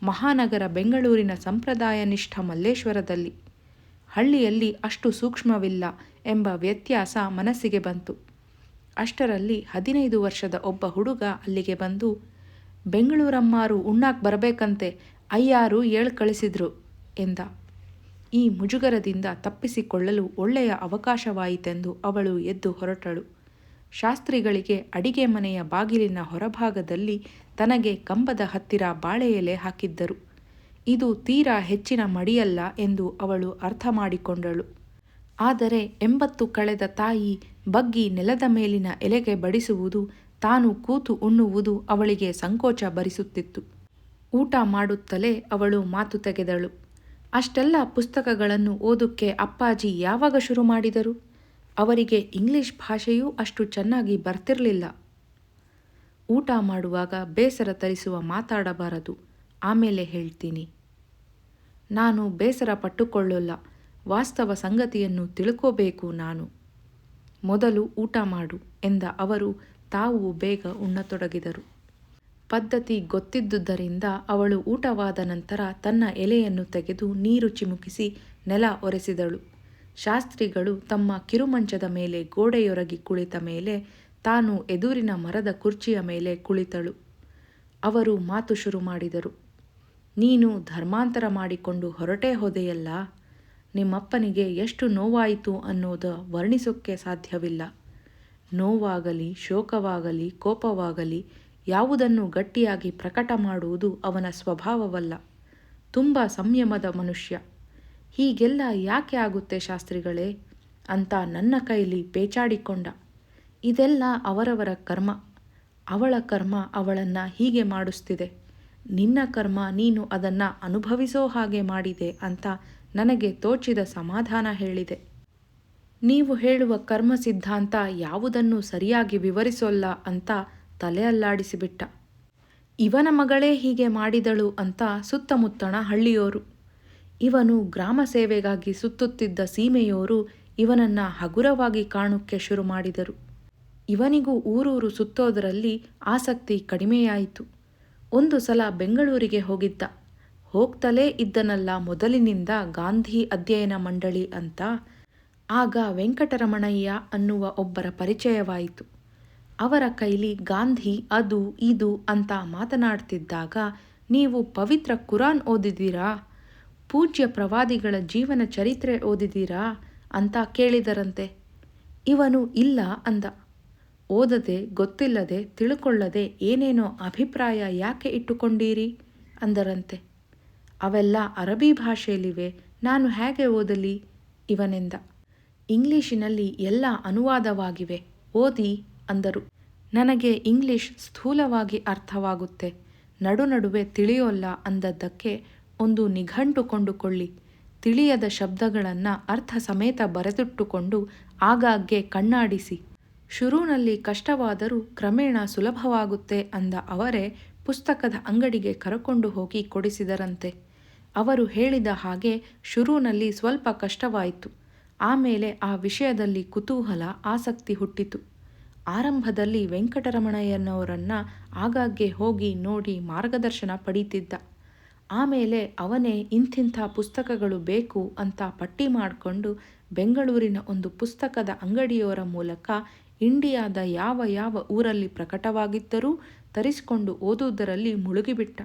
ಮಹಾನಗರ ಬೆಂಗಳೂರಿನ ಸಂಪ್ರದಾಯನಿಷ್ಠ ಮಲ್ಲೇಶ್ವರದಲ್ಲಿ. ಹಳ್ಳಿಯಲ್ಲಿ ಅಷ್ಟು ಸೂಕ್ಷ್ಮವಿಲ್ಲ ಎಂಬ ವ್ಯತ್ಯಾಸ ಮನಸ್ಸಿಗೆ ಬಂತು. ಅಷ್ಟರಲ್ಲಿ 15 ವರ್ಷದ ಒಬ್ಬ ಹುಡುಗ ಅಲ್ಲಿಗೆ ಬಂದು, ಬೆಂಗಳೂರಮ್ಮಾರು ಉಣ್ಣಾಕ್ ಬರಬೇಕಂತೆ, ಅಯ್ಯಾರು ಕಳಿಸಿದ್ರು ಎಂದ. ಈ ಮುಜುಗರದಿಂದ ತಪ್ಪಿಸಿಕೊಳ್ಳಲು ಒಳ್ಳೆಯ ಅವಕಾಶವಾಯಿತೆಂದು ಅವಳು ಎದ್ದು ಹೊರಟಳು. ಶಾಸ್ತ್ರಿಗಳಿಗೆ ಅಡಿಗೆ ಮನೆಯ ಬಾಗಿಲಿನ ಹೊರಭಾಗದಲ್ಲಿ ತನಗೆ ಕಂಬದ ಹತ್ತಿರ ಬಾಳೆ ಎಲೆ ಹಾಕಿದ್ದರು. ಇದು ತೀರಾ ಹೆಚ್ಚಿನ ಮಡಿಯಲ್ಲ ಎಂದು ಅವಳು ಅರ್ಥ ಮಾಡಿಕೊಂಡಳು. ಆದರೆ 80 ಕಳೆದ ತಾಯಿ ಬಗ್ಗಿ ನೆಲದ ಮೇಲಿನ ಎಲೆಗೆ ಬಡಿಸುವುದು, ತಾನು ಕೂತು ಉಣ್ಣುವುದು ಅವಳಿಗೆ ಸಂಕೋಚ ಭರಿಸುತ್ತಿತ್ತು. ಊಟ ಮಾಡುತ್ತಲೇ ಅವಳು ಮಾತು ತೆಗೆದಳು. ಅಷ್ಟೆಲ್ಲ ಪುಸ್ತಕಗಳನ್ನು ಓದಕ್ಕೆ ಅಪ್ಪಾಜಿ ಯಾವಾಗ ಶುರು ಮಾಡಿದರು? ಅವರಿಗೆ ಇಂಗ್ಲಿಷ್ ಭಾಷೆಯೂ ಅಷ್ಟು ಚೆನ್ನಾಗಿ ಬರ್ತಿರಲಿಲ್ಲ. ಊಟ ಮಾಡುವಾಗ ಬೇಸರ ತರಿಸುವ ಮಾತಾಡಬಾರದು, ಆಮೇಲೆ ಹೇಳ್ತೀನಿ. ನಾನು ಬೇಸರ ಪಟ್ಟುಕೊಳ್ಳಲ್ಲ, ವಾಸ್ತವ ಸಂಗತಿಯನ್ನು ತಿಳ್ಕೋಬೇಕು ನಾನು. ಮೊದಲು ಊಟ ಮಾಡು ಎಂದ ಅವರು ತಾವು ಬೇಗ ಉಣ್ಣತೊಡಗಿದರು. ಪದ್ಧತಿ ಗೊತ್ತಿದ್ದುದರಿಂದ ಅವಳು ಊಟವಾದ ನಂತರ ತನ್ನ ಎಲೆಯನ್ನು ತೆಗೆದು ನೀರು ಚಿಮುಕಿಸಿ ನೆಲ ಒರೆಸಿದಳು. ಶಾಸ್ತ್ರಿಗಳು ತಮ್ಮ ಕಿರುಮಂಚದ ಮೇಲೆ ಗೋಡೆಯೊರಗಿ ಕುಳಿತ ಮೇಲೆ ತಾನು ಎದುರಿನ ಮರದ ಕುರ್ಚಿಯ ಮೇಲೆ ಕುಳಿತಳು. ಅವರು ಮಾತು ಶುರು ಮಾಡಿದರು. ನೀನು ಧರ್ಮಾಂತರ ಮಾಡಿಕೊಂಡು ಹೊರಟೇ ಹೋದೆಯಲ್ಲ, ನಿಮ್ಮಪ್ಪನಿಗೆ ಎಷ್ಟು ನೋವಾಯಿತು ಅನ್ನೋದು ವರ್ಣಿಸೋಕ್ಕೆ ಸಾಧ್ಯವಿಲ್ಲ. ನೋವಾಗಲಿ, ಶೋಕವಾಗಲಿ, ಕೋಪವಾಗಲಿ ಯಾವುದನ್ನು ಗಟ್ಟಿಯಾಗಿ ಪ್ರಕಟ ಮಾಡುವುದು ಅವನ ಸ್ವಭಾವವಲ್ಲ. ತುಂಬ ಸಂಯಮದ ಮನುಷ್ಯ. ಹೀಗೆಲ್ಲ ಯಾಕೆ ಆಗುತ್ತೆ ಶಾಸ್ತ್ರಿಗಳೇ ಅಂತ ನನ್ನ ಕೈಲಿ ಪೇಚಾಡಿಕೊಂಡ. ಇದೆಲ್ಲ ಅವರವರ ಕರ್ಮ. ಅವಳ ಕರ್ಮ ಅವಳನ್ನು ಹೀಗೆ ಮಾಡಿಸ್ತಿದೆ. ನಿನ್ನ ಕರ್ಮ ನೀನು ಅದನ್ನು ಅನುಭವಿಸೋ ಹಾಗೆ ಮಾಡಿದೆ ಅಂತ ನನಗೆ ತೋಚಿದ ಸಮಾಧಾನ ಹೇಳಿದೆ. ನೀವು ಹೇಳುವ ಕರ್ಮ ಸಿದ್ಧಾಂತ ಯಾವುದನ್ನು ಸರಿಯಾಗಿ ವಿವರಿಸೋಲ್ಲ ಅಂತ ತಲೆ ಅಲ್ಲಾಡಿಸಿಬಿಟ್ಟ. ಇವನ ಮಗಳೇ ಹೀಗೆ ಮಾಡಿದಳು ಅಂತ ಸುತ್ತಮುತ್ತಣ ಹಳ್ಳಿಯೋರು, ಇವನು ಗ್ರಾಮ ಸೇವೆಗಾಗಿ ಸುತ್ತುತ್ತಿದ್ದ ಸೀಮೆಯೋರು ಇವನನ್ನು ಹಗುರವಾಗಿ ಕಾಣುಕ್ಕೆ ಶುರು ಮಾಡಿದರು. ಇವನಿಗೂ ಊರೂರು ಸುತ್ತೋದರಲ್ಲಿ ಆಸಕ್ತಿ ಕಡಿಮೆಯಾಯಿತು. ಒಂದು ಸಲ ಬೆಂಗಳೂರಿಗೆ ಹೋಗಿದ್ದ. ಹೋಗ್ತಲೇ ಇದ್ದನಲ್ಲ ಮೊದಲಿನಿಂದ ಗಾಂಧಿ ಅಧ್ಯಯನ ಮಂಡಳಿ ಅಂತ. ಆಗ ವೆಂಕಟರಮಣಯ್ಯ ಅನ್ನುವ ಒಬ್ಬರ ಪರಿಚಯವಾಯಿತು. ಅವರ ಕೈಲಿ ಗಾಂಧಿ ಅದು ಇದು ಅಂತ ಮಾತನಾಡ್ತಿದ್ದಾಗ, ನೀವು ಪವಿತ್ರ ಕುರಾನ್ ಓದಿದ್ದೀರಾ, ಪೂಜ್ಯ ಪ್ರವಾದಿಗಳ ಜೀವನ ಚರಿತ್ರೆ ಓದಿದ್ದೀರಾ ಅಂತ ಕೇಳಿದರಂತೆ. ಇವನು ಇಲ್ಲ ಅಂದ. ಓದದೆ, ಗೊತ್ತಿಲ್ಲದೆ, ತಿಳ್ಕೊಳ್ಳದೆ ಏನೇನೋ ಅಭಿಪ್ರಾಯ ಯಾಕೆ ಇಟ್ಟುಕೊಂಡೀರಿ ಅಂದರಂತೆ. ಅವೆಲ್ಲ ಅರಬಿ ಭಾಷೆಯಲ್ಲಿವೆ, ನಾನು ಹೇಗೆ ಓದಲಿ ಇವನೆಂದ. ಇಂಗ್ಲಿಶಿನಲ್ಲಿ ಎಲ್ಲ ಅನುವಾದವಾಗಿವೆ, ಓದಿ ಅಂದರು. ನನಗೆ ಇಂಗ್ಲಿಷ್ ಸ್ಥೂಲವಾಗಿ ಅರ್ಥವಾಗುತ್ತೆ, ನಡುವೆ ತಿಳಿಯೋಲ್ಲ ಅಂದದ್ದಕ್ಕೆ ಒಂದು ನಿಘಂಟು ಕೊಂಡುಕೊಳ್ಳಿ. ತಿಳಿಯದ ಶಬ್ದಗಳನ್ನು ಅರ್ಥ ಸಮೇತ ಬರೆದಿಟ್ಟುಕೊಂಡು ಆಗಾಗ್ಗೆ ಕಣ್ಣಾಡಿಸಿ. ಶುರುವಿನಲ್ಲಿ ಕಷ್ಟವಾದರೂ ಕ್ರಮೇಣ ಸುಲಭವಾಗುತ್ತೆ ಅಂದ ಅವರೇ ಪುಸ್ತಕದ ಅಂಗಡಿಗೆ ಕರಕೊಂಡು ಹೋಗಿ ಕೊಡಿಸಿದರಂತೆ. ಅವರು ಹೇಳಿದ ಹಾಗೆ ಶುರುವಿನಲ್ಲಿ ಸ್ವಲ್ಪ ಕಷ್ಟವಾಯಿತು. ಆಮೇಲೆ ಆ ವಿಷಯದಲ್ಲಿ ಕುತೂಹಲ, ಆಸಕ್ತಿ ಹುಟ್ಟಿತು. ಆರಂಭದಲ್ಲಿ ವೆಂಕಟರಮಣಯ್ಯನವರನ್ನು ಆಗಾಗ್ಗೆ ಹೋಗಿ ನೋಡಿ ಮಾರ್ಗದರ್ಶನ ಪಡೀತಿದ್ದ. ಆಮೇಲೆ ಅವನೇ ಇಂಥಿಂಥ ಪುಸ್ತಕಗಳು ಬೇಕು ಅಂತ ಪಟ್ಟಿ ಮಾಡಿಕೊಂಡು ಬೆಂಗಳೂರಿನ ಒಂದು ಪುಸ್ತಕದ ಅಂಗಡಿಯವರ ಮೂಲಕ ಇಂಡಿಯಾದ ಯಾವ ಯಾವ ಊರಲ್ಲಿ ಪ್ರಕಟವಾಗಿದ್ದರೂ ತರಿಸಿಕೊಂಡು ಓದುವುದರಲ್ಲಿ ಮುಳುಗಿಬಿಟ್ಟ.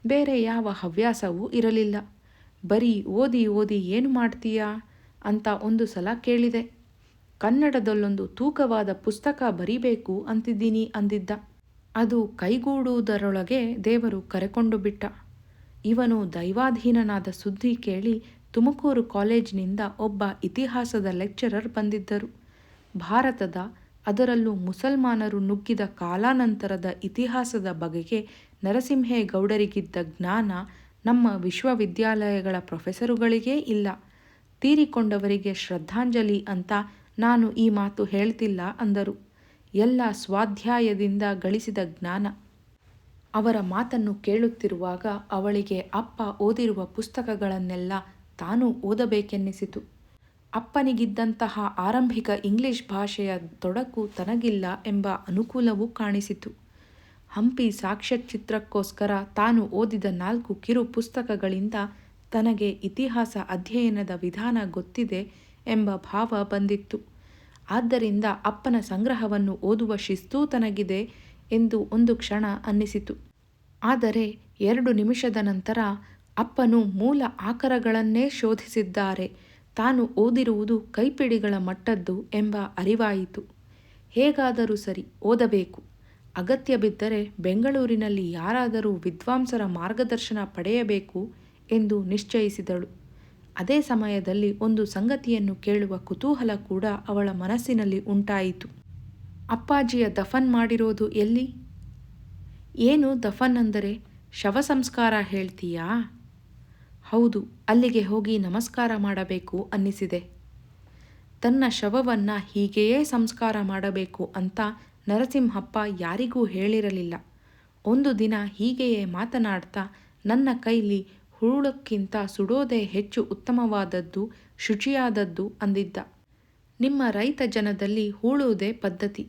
ಬೇರೆ ಯಾವ ಹವ್ಯಾಸವೂ ಇರಲಿಲ್ಲ. ಬರೀ ಓದಿ ಓದಿ ಏನು ಮಾಡ್ತೀಯಾ ಅಂತ ಒಂದು ಸಲ ಕೇಳಿದೆ. ಕನ್ನಡದಲ್ಲೊಂದು ತೂಕವಾದ ಪುಸ್ತಕ ಬರೀಬೇಕು ಅಂತಿದ್ದೀನಿ ಅಂದಿದ್ದ. ಅದು ಕೈಗೂಡುವುದರೊಳಗೆ ದೇವರು ಕರೆಕೊಂಡು ಬಿಟ್ಟ. ಇವನು ದೈವಾಧೀನನಾದ ಸುದ್ದಿ ಕೇಳಿ ತುಮಕೂರು ಕಾಲೇಜಿನಿಂದ ಒಬ್ಬ ಇತಿಹಾಸದ ಲೆಕ್ಚರರ್ ಬಂದಿದ್ದರು. ಭಾರತದ, ಅದರಲ್ಲೂ ಮುಸಲ್ಮಾನರು ನುಗ್ಗಿದ ಕಾಲಾನಂತರದ ಇತಿಹಾಸದ ಬಗೆಗೆ ನರಸಿಂಹೇಗೌಡರಿಗಿದ್ದ ಜ್ಞಾನ ನಮ್ಮ ವಿಶ್ವವಿದ್ಯಾಲಯಗಳ ಪ್ರೊಫೆಸರುಗಳಿಗೇ ಇಲ್ಲ. ತೀರಿಕೊಂಡವರಿಗೆ ಶ್ರದ್ಧಾಂಜಲಿ ಅಂತ ನಾನು ಈ ಮಾತು ಹೇಳ್ತಿಲ್ಲ ಅಂದರು. ಎಲ್ಲ ಸ್ವಾಧ್ಯಾಯದಿಂದ ಗಳಿಸಿದ ಜ್ಞಾನ. ಅವರ ಮಾತನ್ನು ಕೇಳುತ್ತಿರುವಾಗ ಅವಳಿಗೆ ಅಪ್ಪ ಓದಿರುವ ಪುಸ್ತಕಗಳನ್ನೆಲ್ಲ ತಾನೂ ಓದಬೇಕೆನ್ನಿಸಿತು. ಅಪ್ಪನಿಗಿದ್ದಂತಹ ಆರಂಭಿಕ ಇಂಗ್ಲಿಷ್ ಭಾಷೆಯ ತೊಡಕು ತನಗಿಲ್ಲ ಎಂಬ ಅನುಕೂಲವೂ ಕಾಣಿಸಿತು. ಹಂಪಿ ಸಾಕ್ಷ್ಯಚಿತ್ರಕ್ಕೋಸ್ಕರ ತಾನು ಓದಿದ 4 ಕಿರು ಪುಸ್ತಕಗಳಿಂದ ತನಗೆ ಇತಿಹಾಸ ಅಧ್ಯಯನದ ವಿಧಾನ ಗೊತ್ತಿದೆ ಎಂಬ ಭಾವ ಬಂದಿತ್ತು. ಆದ್ದರಿಂದ ಅಪ್ಪನ ಸಂಗ್ರಹವನ್ನು ಓದುವ ಶಿಸ್ತೂ ತನಗಿದೆ ಎಂದು ಒಂದು ಕ್ಷಣ ಅನ್ನಿಸಿತು. ಆದರೆ 2 ನಿಮಿಷದ ನಂತರ ಅಪ್ಪನು ಮೂಲ ಆಕರಗಳನ್ನೇ ಶೋಧಿಸಿದ್ದಾರೆ, ತಾನು ಓದಿರುವುದು ಕೈಪಿಡಿಗಳ ಮಟ್ಟದ್ದು ಎಂಬ ಅರಿವಾಯಿತು. ಹೇಗಾದರೂ ಸರಿ, ಓದಬೇಕು. ಅಗತ್ಯ ಬಿದ್ದರೆ ಬೆಂಗಳೂರಿನಲ್ಲಿ ಯಾರಾದರೂ ವಿದ್ವಾಂಸರ ಮಾರ್ಗದರ್ಶನ ಪಡೆಯಬೇಕು ಎಂದು ನಿಶ್ಚಯಿಸಿದಳು. ಅದೇ ಸಮಯದಲ್ಲಿ ಒಂದು ಸಂಗತಿಯನ್ನು ಕೇಳುವ ಕುತೂಹಲ ಕೂಡ ಅವಳ ಮನಸ್ಸಿನಲ್ಲಿ ಉಂಟಾಯಿತು. ಅಪ್ಪಾಜಿಯ ದಫನ್ ಮಾಡಿರೋದು ಎಲ್ಲಿ? ಏನು ದಫನ್ ಅಂದರೆ? ಶವ ಸಂಸ್ಕಾರ ಹೇಳ್ತೀಯಾ? ಹೌದು, ಅಲ್ಲಿಗೆ ಹೋಗಿ ನಮಸ್ಕಾರ ಮಾಡಬೇಕು ಅನ್ನಿಸಿದೆ. ತನ್ನ ಶವವನ್ನು ಹೀಗೆಯೇ ಸಂಸ್ಕಾರ ಮಾಡಬೇಕು ಅಂತ ನರಸಿಂಹಪ್ಪ ಯಾರಿಗೂ ಹೇಳಿರಲಿಲ್ಲ. ಒಂದು ದಿನ ಹೀಗೆಯೇ ಮಾತನಾಡ್ತಾ, ನನ್ನ ಕೈಲಿ ಹೂಳಕ್ಕಿಂತ ಸುಡೋದೇ ಹೆಚ್ಚು ಉತ್ತಮವಾದದ್ದು, ಶುಚಿಯಾದದ್ದು ಅಂದಿದ್ದ. ನಿಮ್ಮ ರೈತ ಜನದಲ್ಲಿ ಹೂಳುವುದೇ ಪದ್ಧತಿ.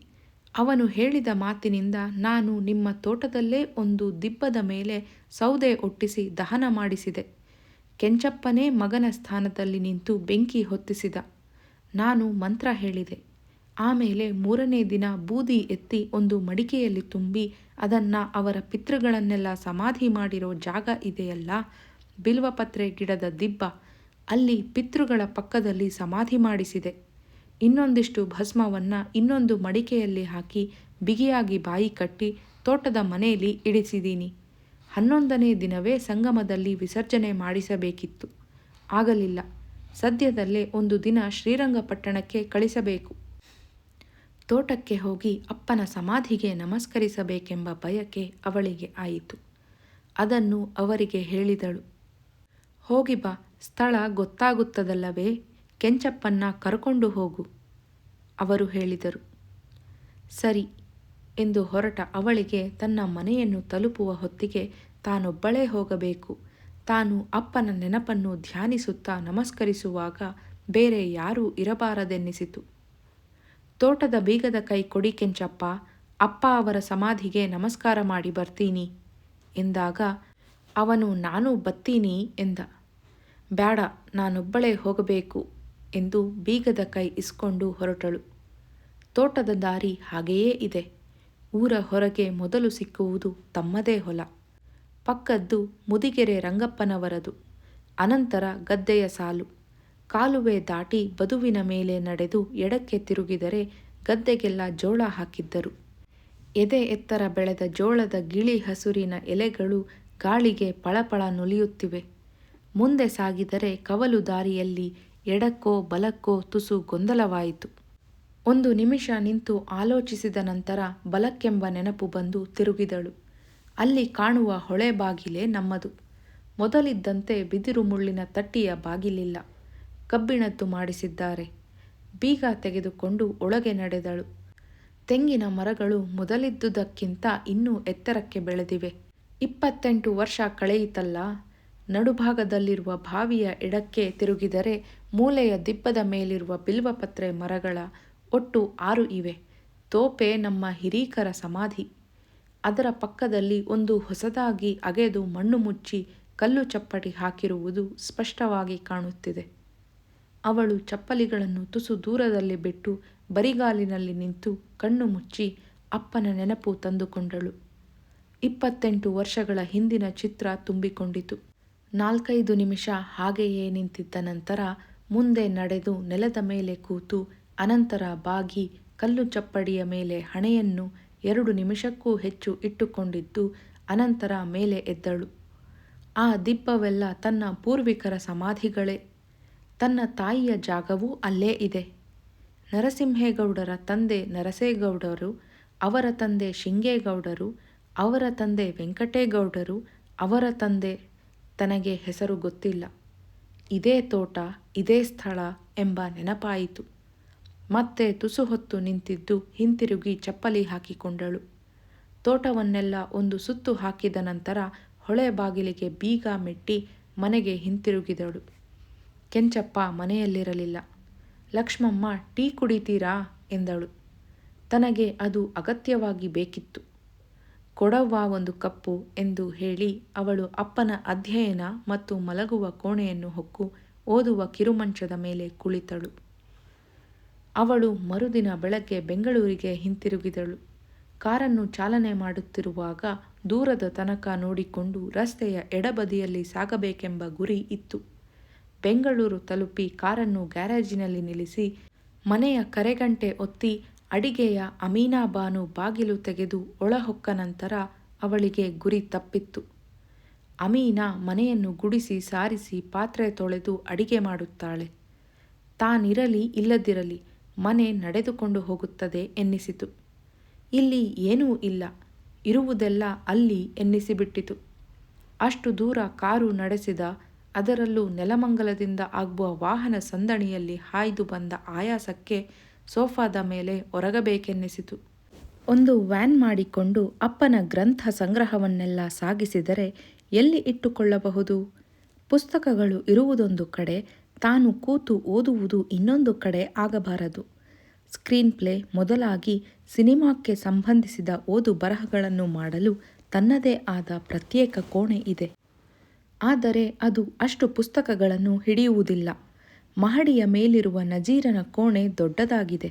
ಅವನು ಹೇಳಿದ ಮಾತಿನಿಂದ ನಾನು ನಿಮ್ಮ ತೋಟದಲ್ಲೇ ಒಂದು ದಿಬ್ಬದ ಮೇಲೆ ಸೌದೆ ಒಟ್ಟಿಸಿ ದಹನ ಮಾಡಿಸಿದೆ. ಕೆಂಚಪ್ಪನೇ ಮಗನ ಸ್ಥಾನದಲ್ಲಿ ನಿಂತು ಬೆಂಕಿ ಹೊತ್ತಿಸಿದ. ನಾನು ಮಂತ್ರ ಹೇಳಿದೆ. ಆಮೇಲೆ 3ನೇ ದಿನ ಬೂದಿ ಎತ್ತಿ ಒಂದು ಮಡಿಕೆಯಲ್ಲಿ ತುಂಬಿ ಅದನ್ನು ಅವರ ಪಿತೃಗಳನ್ನೆಲ್ಲ ಸಮಾಧಿ ಮಾಡಿರೋ ಜಾಗ ಇದೆಯಲ್ಲ, ಬಿಲ್ವಪತ್ರೆ ಗಿಡದ ದಿಬ್ಬ, ಅಲ್ಲಿ ಪಿತೃಗಳ ಪಕ್ಕದಲ್ಲಿ ಸಮಾಧಿ ಮಾಡಿಸಿದೆ. ಇನ್ನೊಂದಿಷ್ಟು ಭಸ್ಮವನ್ನು ಇನ್ನೊಂದು ಮಡಿಕೆಯಲ್ಲಿ ಹಾಕಿ ಬಿಗಿಯಾಗಿ ಬಾಯಿ ಕಟ್ಟಿ ತೋಟದ ಮನೆಯಲ್ಲಿ ಇಡಿಸಿದ್ದೀನಿ. 11ನೇ ದಿನವೇ ಸಂಗಮದಲ್ಲಿ ವಿಸರ್ಜನೆ ಮಾಡಿಸಬೇಕಿತ್ತು. ಆಗಲಿಲ್ಲ. ಸದ್ಯದಲ್ಲೇ ಒಂದು ದಿನ ಶ್ರೀರಂಗಪಟ್ಟಣಕ್ಕೆ ಕಳಿಸಬೇಕು. ತೋಟಕ್ಕೆ ಹೋಗಿ ಅಪ್ಪನ ಸಮಾಧಿಗೆ ನಮಸ್ಕರಿಸಬೇಕೆಂಬ ಬಯಕೆ ಅವಳಿಗೆ ಆಯಿತು. ಅದನ್ನು ಅವರಿಗೆ ಹೇಳಿದಳು. ಹೋಗಿ ಬಾ, ಸ್ಥಳ ಗೊತ್ತಾಗುತ್ತದಲ್ಲವೇ, ಕೆಂಚಪ್ಪನ್ನ ಕರ್ಕೊಂಡು ಹೋಗು, ಅವರು ಹೇಳಿದರು. ಸರಿ ಎಂದು ಹೊರಟ ಅವಳಿಗೆ ತನ್ನ ಮನೆಯನ್ನು ತಲುಪುವ ಹೊತ್ತಿಗೆ ತಾನೊಬ್ಬಳೇ ಹೋಗಬೇಕು. ತಾನು ಅಪ್ಪನ ನೆನಪನ್ನು ಧ್ಯಾನಿಸುತ್ತಾ ನಮಸ್ಕರಿಸುವಾಗ ಬೇರೆ ಯಾರೂ ಇರಬಾರದೆನ್ನಿಸಿತು. ತೋಟದ ಬೀಗದ ಕೈ ಕೊಡಿ ಕೆಂಚಪ್ಪ, ಅಪ್ಪ ಅವರ ಸಮಾಧಿಗೆ ನಮಸ್ಕಾರ ಮಾಡಿ ಬರ್ತೀನಿ ಎಂದಾಗ ಅವನು ನಾನು ಬತ್ತೀನಿ ಎಂದ. ಬೇಡ, ನಾನೊಬ್ಬಳೇ ಹೋಗಬೇಕು ಎಂದು ಬೀಗದ ಕೈ ಇಸ್ಕೊಂಡು ಹೊರಟಳು. ತೋಟದ ದಾರಿ ಹಾಗೆಯೇ ಇದೆ. ಊರ ಹೊರಗೆ ಮೊದಲು ಸಿಕ್ಕುವುದು ತಮ್ಮದೇ ಹೊಲ. ಪಕ್ಕದ್ದು ಮುದಿಗೆರೆ ರಂಗಪ್ಪನವರದು. ಅನಂತರ ಗದ್ದೆಯ ಸಾಲು. ಕಾಲುವೆ ದಾಟಿ ಬದುವಿನ ಮೇಲೆ ನಡೆದು ಎಡಕ್ಕೆ ತಿರುಗಿದರೆ ಗದ್ದೆಗೆಲ್ಲ ಜೋಳ ಹಾಕಿದ್ದರು. ಎದೆ ಎತ್ತರ ಬೆಳೆದ ಜೋಳದ ಗಿಳಿ ಹಸುರಿನ ಎಲೆಗಳು ಗಾಳಿಗೆ ಪಳಪಳ ನುಲಿಯುತ್ತಿವೆ. ಮುಂದೆ ಸಾಗಿದರೆ ಕವಲು ದಾರಿಯಲ್ಲಿ ಎಡಕ್ಕೋ ಬಲಕ್ಕೋ ತುಸು ಗೊಂದಲವಾಯಿತು. ಒಂದು ನಿಮಿಷ ನಿಂತು ಆಲೋಚಿಸಿದ ನಂತರ ಬಲಕ್ಕೆಂಬ ನೆನಪು ಬಂದು ತಿರುಗಿದಳು. ಅಲ್ಲಿ ಕಾಣುವ ಹೊಳೆ ಬಾಗಿಲೇ ನಮ್ಮದು. ಮೊದಲಿದ್ದಂತೆ ಬಿದಿರು ಮುಳ್ಳಿನ ತಟ್ಟಿಯ ಬಾಗಿಲಿಲ್ಲ, ಕಬ್ಬಿಣದ್ದು ಮಾಡಿಸಿದ್ದಾರೆ. ಬೀಗ ತೆಗೆದುಕೊಂಡು ಒಳಗೆ ನಡೆದಳು. ತೆಂಗಿನ ಮರಗಳು ಮೊದಲಿದ್ದುದಕ್ಕಿಂತ ಇನ್ನೂ ಎತ್ತರಕ್ಕೆ ಬೆಳೆದಿವೆ. 28 ವರ್ಷ ಕಳೆಯಿತಲ್ಲ. ನಡುಭಾಗದಲ್ಲಿರುವ ಬಾವಿಯ ಎಡಕ್ಕೆ ತಿರುಗಿದರೆ ಮೂಲೆಯ ದಿಬ್ಬದ ಮೇಲಿರುವ ಬಿಲ್ವಪತ್ರೆ ಮರಗಳ ಒಟ್ಟು 6 ಇವೆ. ತೋಪೆ ನಮ್ಮ ಹಿರೀಕರ ಸಮಾಧಿ. ಅದರ ಪಕ್ಕದಲ್ಲಿ ಒಂದು ಹೊಸದಾಗಿ ಅಗೆದು ಮಣ್ಣು ಮುಚ್ಚಿ ಕಲ್ಲು ಚಪ್ಪಡಿ ಹಾಕಿರುವುದು ಸ್ಪಷ್ಟವಾಗಿ ಕಾಣುತ್ತಿದೆ. ಅವಳು ಚಪ್ಪಲಿಗಳನ್ನು ತುಸು ದೂರದಲ್ಲಿ ಬಿಟ್ಟು ಬರಿಗಾಲಿನಲ್ಲಿ ನಿಂತು ಕಣ್ಣು ಮುಚ್ಚಿ ಅಪ್ಪನ ನೆನಪು ತಂದುಕೊಂಡಳು. 28 ವರ್ಷಗಳ ಹಿಂದಿನ ಚಿತ್ರ ತುಂಬಿಕೊಂಡಿತು. 4-5 ನಿಮಿಷ ಹಾಗೆಯೇ ನಿಂತಿದ್ದ ನಂತರ ಮುಂದೆ ನಡೆದು ನೆಲದ ಮೇಲೆ ಕೂತು ಅನಂತರ ಬಾಗಿ ಕಲ್ಲು ಚಪ್ಪಡಿಯ ಮೇಲೆ ಹಣೆಯನ್ನು 2 ನಿಮಿಷಕ್ಕೂ ಹೆಚ್ಚು ಇಟ್ಟುಕೊಂಡಿದ್ದು ಅನಂತರ ಮೇಲೆ ಎದ್ದಳು. ಆ ದಿಬ್ಬವೆಲ್ಲ ತನ್ನ ಪೂರ್ವಿಕರ ಸಮಾಧಿಗಳೇ. ತನ್ನ ತಾಯಿಯ ಜಾಗವೂ ಅಲ್ಲೇ ಇದೆ. ನರಸಿಂಹೇಗೌಡರ ತಂದೆ ನರಸೇಗೌಡರು, ಅವರ ತಂದೆ ಶಿಂಗೇಗೌಡರು, ಅವರ ತಂದೆ ವೆಂಕಟೇಗೌಡರು, ಅವರ ತಂದೆ ತನಗೆ ಹೆಸರು ಗೊತ್ತಿಲ್ಲ. ಇದೇ ತೋಟ, ಇದೇ ಸ್ಥಳ ಎಂಬ ನೆನಪಾಯಿತು. ಮತ್ತೆ ತುಸು ಹೊತ್ತು ನಿಂತಿದ್ದು ಹಿಂತಿರುಗಿ ಚಪ್ಪಲಿ ಹಾಕಿಕೊಂಡಳು. ತೋಟವನ್ನೆಲ್ಲ ಒಂದು ಸುತ್ತು ಹಾಕಿದ ನಂತರ ಹೊಳೆ ಬಾಗಿಲಿಗೆ ಬೀಗ ಮೆಟ್ಟಿ ಮನೆಗೆ ಹಿಂತಿರುಗಿದಳು. ಕೆಂಚಪ್ಪ ಮನೆಯಲ್ಲಿರಲಿಲ್ಲ. ಲಕ್ಷ್ಮಮ್ಮ ಟೀ ಕುಡಿತೀರಾ ಎಂದಳು. ತನಗೆ ಅದು ಅಗತ್ಯವಾಗಿ ಬೇಕಿತ್ತು. ಕೊಡವ್ವ ಒಂದು ಕಪ್ಪು ಎಂದು ಹೇಳಿ ಅವಳು ಅಪ್ಪನ ಅಧ್ಯಯನ ಮತ್ತು ಮಲಗುವ ಕೋಣೆಯನ್ನು ಹೊಕ್ಕು ಓದುವ ಕಿರುಮಂಚದ ಮೇಲೆ ಕುಳಿತಳು. ಅವಳು ಮರುದಿನ ಬೆಳಗ್ಗೆ ಬೆಂಗಳೂರಿಗೆ ಹಿಂತಿರುಗಿದಳು. ಕಾರನ್ನು ಚಾಲನೆ ಮಾಡುತ್ತಿರುವಾಗ ದೂರದ ತನಕ ನೋಡಿಕೊಂಡು ರಸ್ತೆಯ ಎಡಬದಿಯಲ್ಲಿ ಸಾಗಬೇಕೆಂಬ ಗುರಿ ಇತ್ತು. ಬೆಂಗಳೂರು ತಲುಪಿ ಕಾರನ್ನು ಗ್ಯಾರೇಜಿನಲ್ಲಿ ನಿಲ್ಲಿಸಿ ಮನೆಯ ಕರೆಗಂಟೆ ಒತ್ತಿ ಅಡಿಗೆಯ ಅಮೀನಾಬಾನು ಬಾಗಿಲು ತೆಗೆದು ಒಳಹೊಕ್ಕ ನಂತರ ಅವಳಿಗೆ ಗುರಿ ತಪ್ಪಿತ್ತು. ಅಮೀನಾ ಮನೆಯನ್ನು ಗುಡಿಸಿ ಸಾರಿಸಿ ಪಾತ್ರೆ ತೊಳೆದು ಅಡಿಗೆ ಮಾಡುತ್ತಾಳೆ. ತಾನಿರಲಿ ಇಲ್ಲದಿರಲಿ ಮನೆ ನಡೆದುಕೊಂಡು ಹೋಗುತ್ತದೆ ಎನ್ನಿಸಿತು. ಇಲ್ಲಿ ಏನೂ ಇಲ್ಲ, ಇರುವುದೆಲ್ಲ ಅಲ್ಲಿ ಎನ್ನಿಸಿಬಿಟ್ಟಿತು. ಅಷ್ಟು ದೂರ ಕಾರು ನಡೆಸಿದ, ಅದರಲ್ಲೂ ನೆಲಮಂಗಲದಿಂದ ಆಗುವ ವಾಹನ ಸಂದಣಿಯಲ್ಲಿ ಹಾಯ್ದು ಬಂದ ಆಯಾಸಕ್ಕೆ ಸೋಫಾದ ಮೇಲೆ ಒರಗಬೇಕೆನ್ನಿಸಿತು. ಒಂದು ವ್ಯಾನ್ ಮಾಡಿಕೊಂಡು ಅಪ್ಪನ ಗ್ರಂಥ ಸಂಗ್ರಹವನ್ನೆಲ್ಲ ಸಾಗಿಸಿದರೆ ಎಲ್ಲಿ ಇಟ್ಟುಕೊಳ್ಳಬಹುದು? ಪುಸ್ತಕಗಳು ಇರುವುದೊಂದು ಕಡೆ, ತಾನು ಕೂತು ಓದುವುದು ಇನ್ನೊಂದು ಕಡೆ ಆಗಬಾರದು. ಸ್ಕ್ರೀನ್ ಪ್ಲೇ ಮೊದಲಾಗಿ ಸಿನಿಮಾಕ್ಕೆ ಸಂಬಂಧಿಸಿದ ಓದು ಬರಹಗಳನ್ನು ಮಾಡಲು ತನ್ನದೇ ಆದ ಪ್ರತ್ಯೇಕ ಕೋಣೆ ಇದೆ. ಆದರೆ ಅದು ಅಷ್ಟು ಪುಸ್ತಕಗಳನ್ನು ಹಿಡಿಯುವುದಿಲ್ಲ. ಮಹಡಿಯ ಮೇಲಿರುವ ನಜೀರನ ಕೋಣೆ ದೊಡ್ಡದಾಗಿದೆ.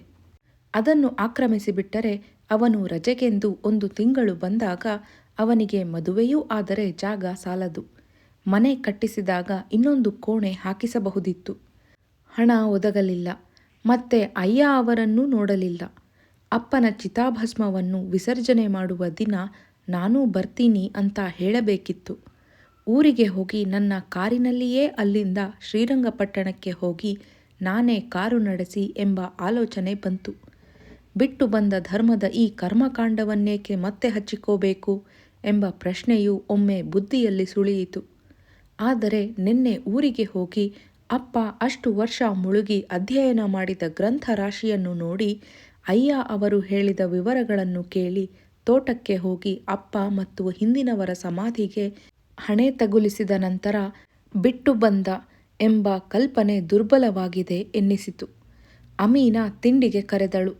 ಅದನ್ನು ಆಕ್ರಮಿಸಿಬಿಟ್ಟರೆ ಅವನು ರಜೆಗೆಂದು 1 ತಿಂಗಳು ಬಂದಾಗ ಅವನಿಗೆ ಮದುವೆಯೂ ಆದರೆ ಜಾಗ ಸಾಲದು. ಮನೆ ಕಟ್ಟಿಸಿದಾಗ ಇನ್ನೊಂದು ಕೋಣೆ ಹಾಕಿಸಬಹುದಿತ್ತು. ಹಣ ಒದಗಲಿಲ್ಲ. ಮತ್ತೆ ಅಯ್ಯ ಅವರನ್ನೂ ನೋಡಲಿಲ್ಲ. ಅಪ್ಪನ ಚಿತಾಭಸ್ಮವನ್ನು ವಿಸರ್ಜನೆ ಮಾಡುವ ದಿನ ನಾನೂ ಬರ್ತೀನಿ ಅಂತ ಹೇಳಬೇಕಿತ್ತು. ಊರಿಗೆ ಹೋಗಿ ನನ್ನ ಕಾರಿನಲ್ಲಿಯೇ ಅಲ್ಲಿಂದ ಶ್ರೀರಂಗಪಟ್ಟಣಕ್ಕೆ ಹೋಗಿ ನಾನೇ ಕಾರು ನಡೆಸಿ ಎಂಬ ಆಲೋಚನೆ ಬಂತು. ಬಿಟ್ಟು ಬಂದ ಧರ್ಮದ ಈ ಕರ್ಮಕಾಂಡವನ್ನೇಕೆ ಮತ್ತೆ ಹಚ್ಚಿಕೋಬೇಕು ಎಂಬ ಪ್ರಶ್ನೆಯು ಒಮ್ಮೆ ಬುದ್ಧಿಯಲ್ಲಿ ಸುಳಿಯಿತು. ಆದರೆ ನಿನ್ನೆ ಊರಿಗೆ ಹೋಗಿ ಅಪ್ಪ ಅಷ್ಟು ವರ್ಷ ಮುಳುಗಿ ಅಧ್ಯಯನ ಮಾಡಿದ ಗ್ರಂಥ ರಾಶಿಯನ್ನು ನೋಡಿ, ಅಯ್ಯ ಅವರು ಹೇಳಿದ ವಿವರಗಳನ್ನು ಕೇಳಿ, ತೋಟಕ್ಕೆ ಹೋಗಿ ಅಪ್ಪ ಮತ್ತು ಹಿಂದಿನವರ ಸಮಾಧಿಗೆ ಹಣೆ ತಗುಲಿಸಿದ ನಂತರ ಬಿಟ್ಟು ಬಂದ ಎಂಬ ಕಲ್ಪನೆ ದುರ್ಬಲವಾಗಿದೆ ಎನ್ನಿಸಿತು. ಅಮೀನಾ ತಿಂಡಿಗೆ ಕರೆದಳು.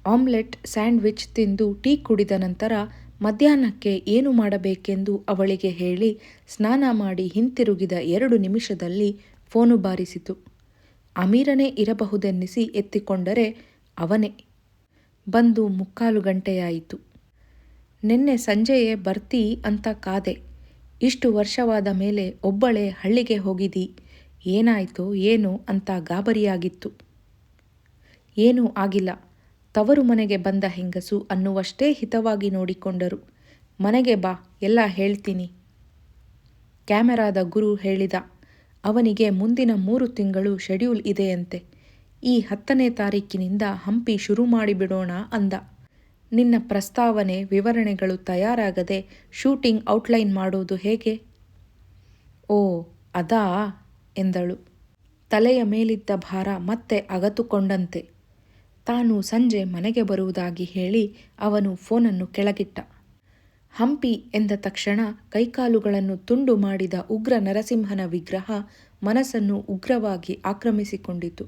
ಆಮ್ಲೆಟ್ ಸ್ಯಾಂಡ್ವಿಚ್ ತಿಂದು ಟೀ ಕುಡಿದ ನಂತರ ಮಧ್ಯಾಹ್ನಕ್ಕೆ ಏನು ಮಾಡಬೇಕೆಂದು ಅವಳಿಗೆ ಹೇಳಿ ಸ್ನಾನ ಮಾಡಿ ಹಿಂತಿರುಗಿದ 2 ನಿಮಿಷದಲ್ಲಿ ಫೋನು ಬಾರಿಸಿತು. ಅಮೀರನೇ ಇರಬಹುದೆನ್ನಿಸಿ ಎತ್ತಿಕೊಂಡರೆ ಅವನೇ. ಬಂದು 3/4 ಗಂಟೆಯಾಯಿತು. ನಿನ್ನೆ ಸಂಜೆಯೇ ಬರ್ತೀ ಅಂತ ಕಾದೆ. ಇಷ್ಟು ವರ್ಷವಾದ ಮೇಲೆ ಒಬ್ಬಳೇ ಹಳ್ಳಿಗೆ ಹೋಗಿದ್ದೀ, ಏನಾಯ್ತೋ ಏನೋ ಅಂತ ಗಾಬರಿಯಾಗಿತ್ತು. ಏನೂ ಆಗಿಲ್ಲ. ತವರು ಮನೆಗೆ ಬಂದ ಹೆಂಗಸು ಅನ್ನುವಷ್ಟೇ ಹಿತವಾಗಿ ನೋಡಿಕೊಂಡರು. ಮನೆಗೆ ಬಾ, ಎಲ್ಲ ಹೇಳ್ತೀನಿ. ಕ್ಯಾಮೆರಾದ ಗುರು ಹೇಳಿದ. ಅವನಿಗೆ ಮುಂದಿನ 3 ತಿಂಗಳು ಶೆಡ್ಯೂಲ್ ಇದೆಯಂತೆ. ಈ 10ನೇ ತಾರೀಕಿನಿಂದ ಹಂಪಿ ಶುರು ಮಾಡಿಬಿಡೋಣ ಅಂದ. ನಿನ್ನ ಪ್ರಸ್ತಾವನೆ ವಿವರಣೆಗಳು ತಯಾರಾಗದೆ ಶೂಟಿಂಗ್ ಔಟ್ಲೈನ್ ಮಾಡೋದು ಹೇಗೆ? ಓ ಅದಾ ಎಂದಳು. ತಲೆಯ ಮೇಲಿದ್ದ ಭಾರ ಮತ್ತೆ ಅಗತುಕೊಂಡಂತೆ. ತಾನು ಸಂಜೆ ಮನೆಗೆ ಬರುವುದಾಗಿ ಹೇಳಿ ಅವನು ಫೋನನ್ನು ಕೆಳಗಿಟ್ಟ. ಹಂಪಿ ಎಂದ ತಕ್ಷಣ ಕೈಕಾಲುಗಳನ್ನು ತುಂಡು ಮಾಡಿದ ಉಗ್ರ ನರಸಿಂಹನ ವಿಗ್ರಹ ಮನಸ್ಸನ್ನು ಉಗ್ರವಾಗಿ ಆಕ್ರಮಿಸಿಕೊಂಡಿತು.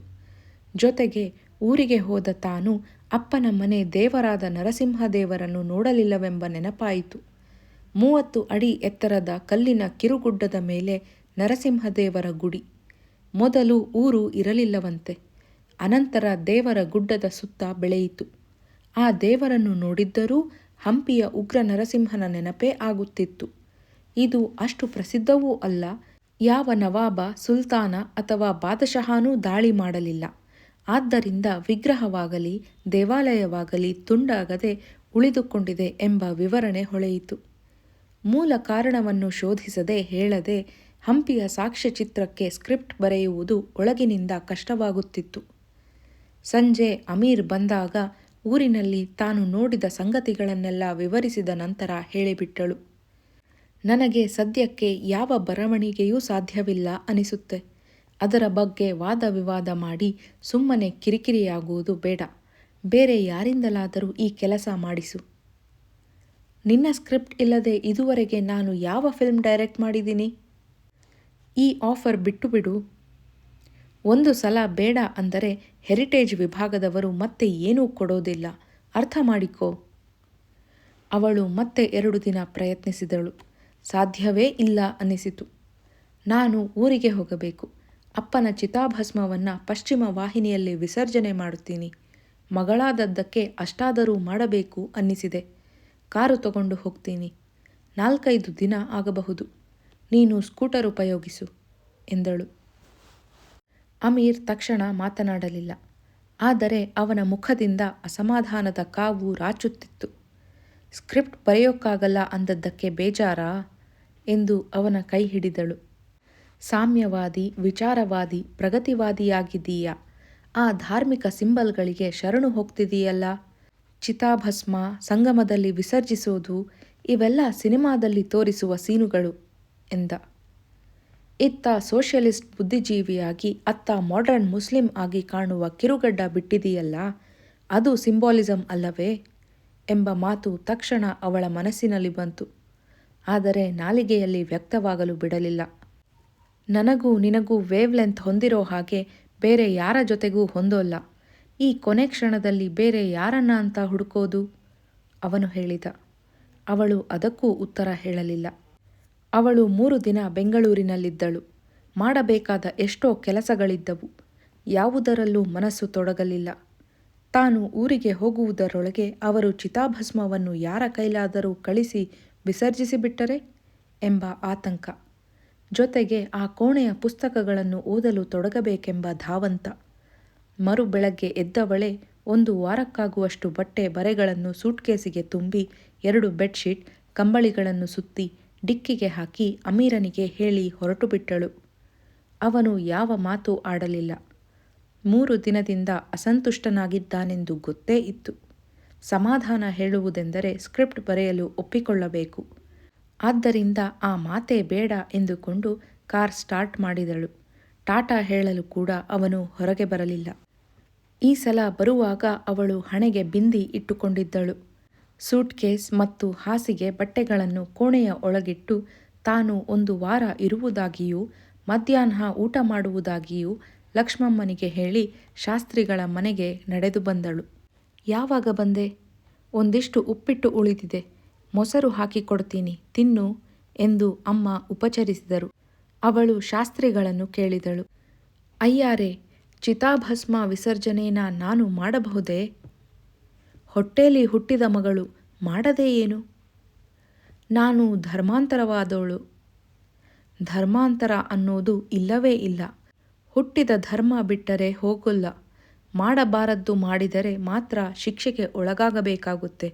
ಜೊತೆಗೆ ಊರಿಗೆ ಹೋದ ತಾನು ಅಪ್ಪನ ಮನೆ ದೇವರಾದ ನರಸಿಂಹದೇವರನ್ನು ನೋಡಲಿಲ್ಲವೆಂಬ ನೆನಪಾಯಿತು. 30 ಅಡಿ ಎತ್ತರದ ಕಲ್ಲಿನ ಕಿರುಗುಡ್ಡದ ಮೇಲೆ ನರಸಿಂಹದೇವರ ಗುಡಿ. ಮೊದಲು ಊರು ಇರಲಿಲ್ಲವಂತೆ. ಅನಂತರ ದೇವರ ಗುಡ್ಡದ ಸುತ್ತ ಬೆಳೆಯಿತು. ಆ ದೇವರನ್ನು ನೋಡಿದ್ದರೂ ಹಂಪಿಯ ಉಗ್ರ ನರಸಿಂಹನ ನೆನಪೇ ಆಗುತ್ತಿತ್ತು. ಇದು ಅಷ್ಟು ಪ್ರಸಿದ್ಧವೂ ಅಲ್ಲ. ಯಾವ ನವಾಬ, ಸುಲ್ತಾನ ಅಥವಾ ಬಾದಶಹಾನೂ ದಾಳಿ ಮಾಡಲಿಲ್ಲ. ಆದ್ದರಿಂದ ವಿಗ್ರಹವಾಗಲಿ ದೇವಾಲಯವಾಗಲಿ ತುಂಡಾಗದೆ ಉಳಿದುಕೊಂಡಿದೆ ಎಂಬ ವಿವರಣೆ ಹೊಳೆಯಿತು. ಮೂಲ ಕಾರಣವನ್ನು ಶೋಧಿಸದೆ ಹೇಳದೆ ಹಂಪಿಯ ಸಾಕ್ಷ್ಯಚಿತ್ರಕ್ಕೆ ಸ್ಕ್ರಿಪ್ಟ್ ಬರೆಯುವುದು ಒಳಗಿನಿಂದ ಕಷ್ಟವಾಗುತ್ತಿತ್ತು. ಸಂಜೆ ಅಮೀರ್ ಬಂದಾಗ ಊರಿನಲ್ಲಿ ತಾನು ನೋಡಿದ ಸಂಗತಿಗಳನ್ನೆಲ್ಲ ವಿವರಿಸಿದ ನಂತರ ಹೇಳಿಬಿಟ್ಟಳು. ನನಗೆ ಸದ್ಯಕ್ಕೆ ಯಾವ ಬರವಣಿಗೆಯೂ ಸಾಧ್ಯವಿಲ್ಲ ಅನಿಸುತ್ತೆ. ಅದರ ಬಗ್ಗೆ ವಾದ ವಿವಾದ ಮಾಡಿ ಸುಮ್ಮನೆ ಕಿರಿಕಿರಿಯಾಗುವುದು ಬೇಡ. ಬೇರೆ ಯಾರಿಂದಲಾದರೂ ಈ ಕೆಲಸ ಮಾಡಿಸು. ನಿನ್ನ ಸ್ಕ್ರಿಪ್ಟ್ ಇಲ್ಲದೆ ಇದುವರೆಗೆ ನಾನು ಯಾವ ಫಿಲ್ಮ್ ಡೈರೆಕ್ಟ್ ಮಾಡಿದ್ದೀನಿ? ಈ ಆಫರ್ ಬಿಟ್ಟು ಬಿಡು. ಒಂದು ಸಲ ಬೇಡ ಅಂದರೆ ಹೆರಿಟೇಜ್ ವಿಭಾಗದವರು ಮತ್ತೆ ಏನೂ ಕೊಡೋದಿಲ್ಲ, ಅರ್ಥ ಮಾಡಿಕೋ. ಅವಳು ಮತ್ತೆ 2 ದಿನ ಪ್ರಯತ್ನಿಸಿದಳು. ಸಾಧ್ಯವೇ ಇಲ್ಲ ಅನ್ನಿಸಿತು. ನಾನು ಊರಿಗೆ ಹೋಗಬೇಕು. ಅಪ್ಪನ ಚಿತಾಭಸ್ಮವನ್ನು ಪಶ್ಚಿಮ ವಾಹಿನಿಯಲ್ಲಿ ವಿಸರ್ಜನೆ ಮಾಡುತ್ತೀನಿ. ಮಗಳಾದದ್ದಕ್ಕೆ ಅಷ್ಟಾದರೂ ಮಾಡಬೇಕು ಅನ್ನಿಸಿದೆ. ಕಾರು ತಗೊಂಡು ಹೋಗ್ತೀನಿ. 4-5 ದಿನ ಆಗಬಹುದು. ನೀನು ಸ್ಕೂಟರ್ ಉಪಯೋಗಿಸು ಎಂದಳು. ಅಮೀರ್ ತಕ್ಷಣ ಮಾತನಾಡಲಿಲ್ಲ. ಆದರೆ ಅವನ ಮುಖದಿಂದ ಅಸಮಾಧಾನದ ಕಾವು ರಾಚುತ್ತಿತ್ತು. ಸ್ಕ್ರಿಪ್ಟ್ ಬರೆಯೋಕ್ಕಾಗಲ್ಲ ಅಂದದ್ದಕ್ಕೆ ಬೇಜಾರಾ ಎಂದು ಅವನ ಕೈ ಹಿಡಿದಳು. ಸಾಮ್ಯವಾದಿ, ವಿಚಾರವಾದಿ, ಪ್ರಗತಿವಾದಿಯಾಗಿದ್ದೀಯಾ? ಆ ಧಾರ್ಮಿಕ ಸಿಂಬಲ್ಗಳಿಗೆ ಶರಣು ಹೋಗ್ತಿದೀಯಲ್ಲ. ಚಿತಾಭಸ್ಮ, ಸಂಗಮದಲ್ಲಿ ವಿಸರ್ಜಿಸೋದು ಇವೆಲ್ಲ ಸಿನಿಮಾದಲ್ಲಿ ತೋರಿಸುವ ಸೀನುಗಳು ಎಂದ. ಇತ್ತ ಸೋಷಿಯಲಿಸ್ಟ್ ಬುದ್ಧಿಜೀವಿಯಾಗಿ ಅತ್ತ ಮಾಡರ್ನ್ ಮುಸ್ಲಿಂ ಆಗಿ ಕಾಣುವ ಕಿರುಗಡ್ಡ ಬಿಟ್ಟಿದೆಯಲ್ಲ, ಅದು ಸಿಂಬಾಲಿಸಂ ಅಲ್ಲವೇ ಎಂಬ ಮಾತು ತಕ್ಷಣ ಅವಳ ಮನಸ್ಸಿನಲ್ಲಿ ಬಂತು. ಆದರೆ ನಾಲಿಗೆಯಲ್ಲಿ ವ್ಯಕ್ತವಾಗಲು ಬಿಡಲಿಲ್ಲ. ನನಗೂ ನಿನಗೂ ವೇವ್ ಲೆಂತ್ ಹೊಂದಿರೋ ಹಾಗೆ ಬೇರೆ ಯಾರ ಜೊತೆಗೂ ಹೊಂದೋಲ್ಲ. ಈ ಕೊನೆ ಕ್ಷಣದಲ್ಲಿ ಬೇರೆ ಯಾರನ್ನ ಅಂತ ಹುಡುಕೋದು ಅವನು ಹೇಳಿದ. ಅವಳು ಅದಕ್ಕೂ ಉತ್ತರ ಹೇಳಲಿಲ್ಲ. ಅವಳು 3 ದಿನ ಬೆಂಗಳೂರಿನಲ್ಲಿದ್ದಳು. ಮಾಡಬೇಕಾದ ಎಷ್ಟೋ ಕೆಲಸಗಳಿದ್ದವು. ಯಾವುದರಲ್ಲೂ ಮನಸ್ಸು ತೊಡಗಲಿಲ್ಲ. ತಾನು ಊರಿಗೆ ಹೋಗುವುದರೊಳಗೆ ಅವರು ಚಿತಾಭಸ್ಮವನ್ನು ಯಾರ ಕೈಲಾದರೂ ಕಳಿಸಿ ವಿಸರ್ಜಿಸಿಬಿಟ್ಟರೆ ಎಂಬ ಆತಂಕ. ಜೊತೆಗೆ ಆ ಕೋಣೆಯ ಪುಸ್ತಕಗಳನ್ನು ಓದಲು ತೊಡಗಬೇಕೆಂಬ ಧಾವಂತ. ಮರು ಬೆಳಗ್ಗೆ ಎದ್ದವಳೆ 1 ವಾರಕ್ಕಾಗುವಷ್ಟು ಬಟ್ಟೆ ಬರೆಗಳನ್ನು ಸೂಟ್ಕೇಸಿಗೆ ತುಂಬಿ 2 ಬೆಡ್ಶೀಟ್, ಕಂಬಳಿಗಳನ್ನು ಸುತ್ತಿ ಡಿಕ್ಕಿಗೆ ಹಾಕಿ ಅಮೀರನಿಗೆ ಹೇಳಿ ಹೊರಟು ಬಿಟ್ಟಳು. ಅವನು ಯಾವ ಮಾತು ಆಡಲಿಲ್ಲ. 3 ದಿನದಿಂದ ಅಸಂತುಷ್ಟನಾಗಿದ್ದಾನೆಂದು ಗೊತ್ತೇ ಇತ್ತು. ಸಮಾಧಾನ ಹೇಳುವುದೆಂದರೆ ಸ್ಕ್ರಿಪ್ಟ್ ಬರೆಯಲು ಒಪ್ಪಿಕೊಳ್ಳಬೇಕು. ಆದ್ದರಿಂದ ಆ ಮಾತೇ ಬೇಡ ಎಂದುಕೊಂಡು ಕಾರ್ ಸ್ಟಾರ್ಟ್ ಮಾಡಿದಳು. ಟಾಟಾ ಹೇಳಲು ಕೂಡ ಅವನು ಹೊರಗೆ ಬರಲಿಲ್ಲ. ಈ ಸಲ ಬರುವಾಗ ಅವಳು ಹಣೆಗೆ ಬಿಂದಿ ಇಟ್ಟುಕೊಂಡಿದ್ದಳು. ಸೂಟ್ಕೇಸ್ ಮತ್ತು ಹಾಸಿಗೆ ಬಟ್ಟೆಗಳನ್ನು ಕೋಣೆಯ ಒಳಗಿಟ್ಟು ತಾನು 1 ವಾರ ಇರುವುದಾಗಿಯೂ ಮಧ್ಯಾಹ್ನ ಊಟ ಮಾಡುವುದಾಗಿಯೂ ಲಕ್ಷ್ಮಮ್ಮನಿಗೆ ಹೇಳಿ ಶಾಸ್ತ್ರಿಗಳ ಮನೆಗೆ ನಡೆದು ಬಂದಳು. ಯಾವಾಗ ಬಂದೆ? ಒಂದಿಷ್ಟು ಉಪ್ಪಿಟ್ಟು ಉಳಿದಿದೆ, ಮೊಸರು ಹಾಕಿಕೊಡ್ತೀನಿ, ತಿನ್ನು ಎಂದು ಅಮ್ಮ ಉಪಚರಿಸಿದರು. ಅವಳು ಶಾಸ್ತ್ರಿಗಳನ್ನು ಕೇಳಿದಳು. ಅಯ್ಯಾರೇ, ಚಿತಾಭಸ್ಮ ವಿಸರ್ಜನೆನ ನಾನು ಮಾಡಬಹುದೇ? ಹೊಟ್ಟೇಲಿ ಹುಟ್ಟಿದ ಮಗಳು, ಮಾಡದೇ ಏನು? ನಾನು ಧರ್ಮಾಂತರವಾದವಳು. ಧರ್ಮಾಂತರ ಅನ್ನೋದು ಇಲ್ಲವೇ ಇಲ್ಲ. ಹುಟ್ಟಿದ ಧರ್ಮ ಬಿಟ್ಟರೆ ಹೋಗೋಲ್ಲ. ಮಾಡಬಾರದ್ದು ಮಾಡಿದರೆ ಮಾತ್ರ ಶಿಕ್ಷೆಗೆ ಒಳಗಾಗಬೇಕಾಗುತ್ತೆ.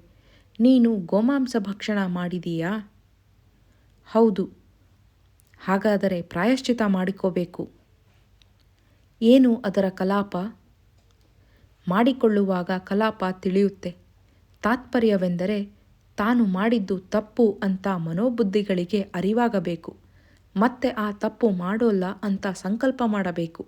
ನೀನು ಗೋಮಾಂಸ ಭಕ್ಷಣ ಮಾಡಿದೀಯಾ? ಹೌದು. ಹಾಗಾದರೆ ಪ್ರಾಯಶ್ಚಿತ ಮಾಡಿಕೋಬೇಕು. ಏನು ಅದರ ಕಲಾಪ? ಮಾಡಿಕೊಳ್ಳುವಾಗ ಕಲಾಪ ತಿಳಿಯುತ್ತೆ. ತಾತ್ಪರ್ಯವೆಂದರೆ ತಾನು ಮಾಡಿದ್ದು ತಪ್ಪು ಅಂತ ಮನೋಬುದ್ಧಿಗಳಿಗೆ ಅರಿವಾಗಬೇಕು. ಮತ್ತೆ ಆ ತಪ್ಪು ಮಾಡೋಲ್ಲ ಅಂತ ಸಂಕಲ್ಪ ಮಾಡಬೇಕು.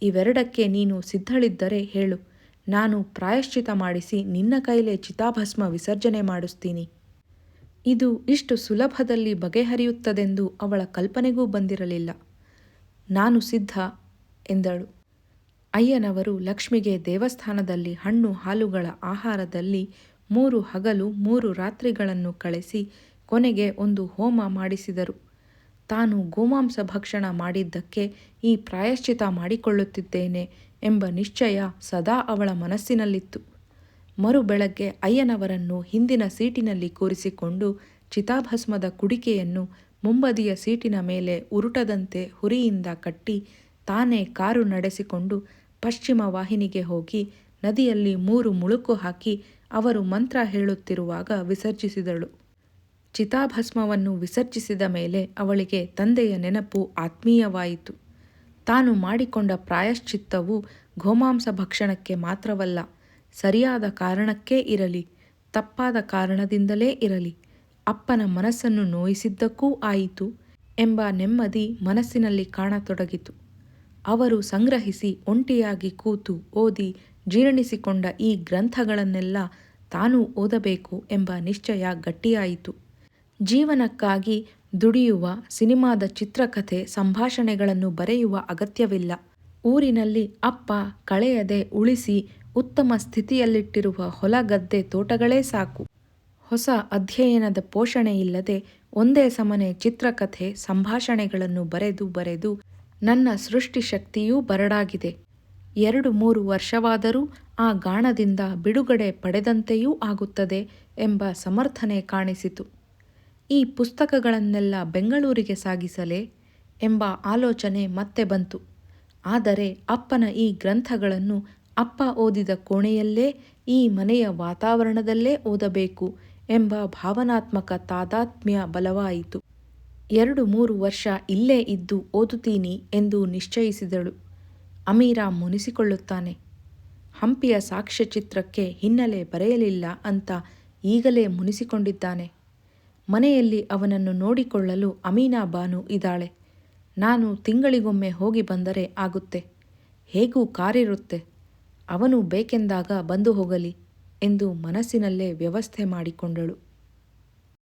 ಇವೆರಡಕ್ಕೆ ನೀನು ಸಿದ್ಧಳಿದ್ದರೆ ಹೇಳು, ನಾನು ಪ್ರಾಯಶ್ಚಿತ ಮಾಡಿಸಿ ನಿನ್ನ ಕೈಲೇ ಚಿತಾಭಸ್ಮ ವಿಸರ್ಜನೆ ಮಾಡಿಸ್ತೀನಿ. ಇದು ಇಷ್ಟು ಸುಲಭದಲ್ಲಿ ಬಗೆಹರಿಯುತ್ತದೆಂದು ಅವಳ ಕಲ್ಪನೆಗೂ ಬಂದಿರಲಿಲ್ಲ. ನಾನು ಸಿದ್ಧ ಎಂದಳು. ಅಯ್ಯನವರು ಲಕ್ಷ್ಮಿಗೆ ದೇವಸ್ಥಾನದಲ್ಲಿ ಹಣ್ಣು ಹಾಲುಗಳ ಆಹಾರದಲ್ಲಿ 3 ಹಗಲು 3 ರಾತ್ರಿಗಳನ್ನು ಕಳೆಸಿ ಕೊನೆಗೆ ಒಂದು ಹೋಮ ಮಾಡಿಸಿದರು. ತಾನು ಗೋಮಾಂಸ ಭಕ್ಷಣ ಮಾಡಿದ್ದಕ್ಕೆ ಈ ಪ್ರಾಯಶ್ಚಿತ ಮಾಡಿಕೊಳ್ಳುತ್ತಿದ್ದೇನೆ ಎಂಬ ನಿಶ್ಚಯ ಸದಾ ಅವಳ ಮನಸ್ಸಿನಲ್ಲಿತ್ತು. ಮರು ಬೆಳಗ್ಗೆ ಅಯ್ಯನವರನ್ನು ಹಿಂದಿನ ಸೀಟಿನಲ್ಲಿ ಕೂರಿಸಿಕೊಂಡು ಚಿತಾಭಸ್ಮದ ಕುಡಿಕೆಯನ್ನು ಮುಂಬದಿಯ ಸೀಟಿನ ಮೇಲೆ ಉರುಟದಂತೆ ಹುರಿಯಿಂದ ಕಟ್ಟಿ ತಾನೇ ಕಾರು ನಡೆಸಿಕೊಂಡು ಪಶ್ಚಿಮ ವಾಹಿನಿಗೆ ಹೋಗಿ ನದಿಯಲ್ಲಿ 3 ಮುಳುಕು ಹಾಕಿ ಅವರು ಮಂತ್ರ ಹೇಳುತ್ತಿರುವಾಗ ವಿಸರ್ಜಿಸಿದಳು. ಚಿತಾಭಸ್ಮವನ್ನು ವಿಸರ್ಜಿಸಿದ ಮೇಲೆ ಅವಳಿಗೆ ತಂದೆಯ ನೆನಪು ಆತ್ಮೀಯವಾಯಿತು. ತಾನು ಮಾಡಿಕೊಂಡ ಪ್ರಾಯಶ್ಚಿತ್ತವು ಗೋಮಾಂಸ ಭಕ್ಷಣಕ್ಕೆ ಮಾತ್ರವಲ್ಲ, ಸರಿಯಾದ ಕಾರಣಕ್ಕೇ ಇರಲಿ, ತಪ್ಪಾದ ಕಾರಣದಿಂದಲೇ ಇರಲಿ, ಅಪ್ಪನ ಮನಸ್ಸನ್ನು ನೋಯಿಸಿದ್ದಕ್ಕೂ ಆಯಿತು ಎಂಬ ನೆಮ್ಮದಿ ಮನಸ್ಸಿನಲ್ಲಿ ಕಾಣತೊಡಗಿತು. ಅವರು ಸಂಗ್ರಹಿಸಿ ಒಂಟಿಯಾಗಿ ಕೂತು ಓದಿ ಜೀರ್ಣಿಸಿಕೊಂಡ ಈ ಗ್ರಂಥಗಳನ್ನೆಲ್ಲ ತಾನೂ ಓದಬೇಕು ಎಂಬ ನಿಶ್ಚಯ ಗಟ್ಟಿಯಾಯಿತು. ಜೀವನಕ್ಕಾಗಿ ದುಡಿಯುವ, ಸಿನಿಮಾದ ಚಿತ್ರಕಥೆ ಸಂಭಾಷಣೆಗಳನ್ನು ಬರೆಯುವ ಅಗತ್ಯವಿಲ್ಲ. ಊರಿನಲ್ಲಿ ಅಪ್ಪ ಕಳೆಯದೆ ಉಳಿಸಿ ಉತ್ತಮ ಸ್ಥಿತಿಯಲ್ಲಿಟ್ಟಿರುವ ಹೊಲ ಗದ್ದೆ ತೋಟಗಳೇ ಸಾಕು. ಹೊಸ ಅಧ್ಯಯನದ ಪೋಷಣೆಯಿಲ್ಲದೆ ಒಂದೇ ಸಮನೆ ಚಿತ್ರಕಥೆ ಸಂಭಾಷಣೆಗಳನ್ನು ಬರೆದು ನನ್ನ ಸೃಷ್ಟಿಶಕ್ತಿಯೂ ಬರಡಾಗಿದೆ. 2-3 ವರ್ಷವಾದರೂ ಆ ಗಾಣದಿಂದ ಬಿಡುಗಡೆ ಪಡೆದಂತೆಯೂ ಆಗುತ್ತದೆ ಎಂಬ ಸಮರ್ಥನೆ ಕಾಣಿಸಿತು. ಈ ಪುಸ್ತಕಗಳನ್ನೆಲ್ಲ ಬೆಂಗಳೂರಿಗೆ ಸಾಗಿಸಲೇ ಎಂಬ ಆಲೋಚನೆ ಮತ್ತೆ ಬಂತು. ಆದರೆ ಅಪ್ಪನ ಈ ಗ್ರಂಥಗಳನ್ನು ಅಪ್ಪ ಓದಿದ ಕೋಣೆಯಲ್ಲೇ, ಈ ಮನೆಯ ವಾತಾವರಣದಲ್ಲೇ ಓದಬೇಕು ಎಂಬ ಭಾವನಾತ್ಮಕ ತಾದಾತ್ಮ್ಯ ಬಲವಾಯಿತು. 2-3 ವರ್ಷ ಇಲ್ಲೇ ಇದ್ದು ಓದುತ್ತೀನಿ ಎಂದು ನಿಶ್ಚಯಿಸಿದಳು. ಅಮೀರ ಮುನಿಸಿಕೊಳ್ಳುತ್ತಾನೆ. ಹಂಪಿಯ ಸಾಕ್ಷ್ಯಚಿತ್ರಕ್ಕೆ ಹಿನ್ನೆಲೆ ಬರೆಯಲಿಲ್ಲ ಅಂತ ಈಗಲೇ ಮುನಿಸಿಕೊಂಡಿದ್ದಾನೆ. ಮನೆಯಲ್ಲಿ ಅವನನ್ನು ನೋಡಿಕೊಳ್ಳಲು ಅಮೀನಾ ಬಾನು ಇದ್ದಾಳೆ. ನಾನು ತಿಂಗಳಿಗೊಮ್ಮೆ ಹೋಗಿ ಬಂದರೆ ಆಗುತ್ತೆ. ಹೇಗೂ ಕಾರಿರುತ್ತೆ. ಅವನು ಬೇಕೆಂದಾಗ ಬಂದು ಹೋಗಲಿ ಎಂದು ಮನಸ್ಸಿನಲ್ಲೇ ವ್ಯವಸ್ಥೆ ಮಾಡಿಕೊಂಡಳು.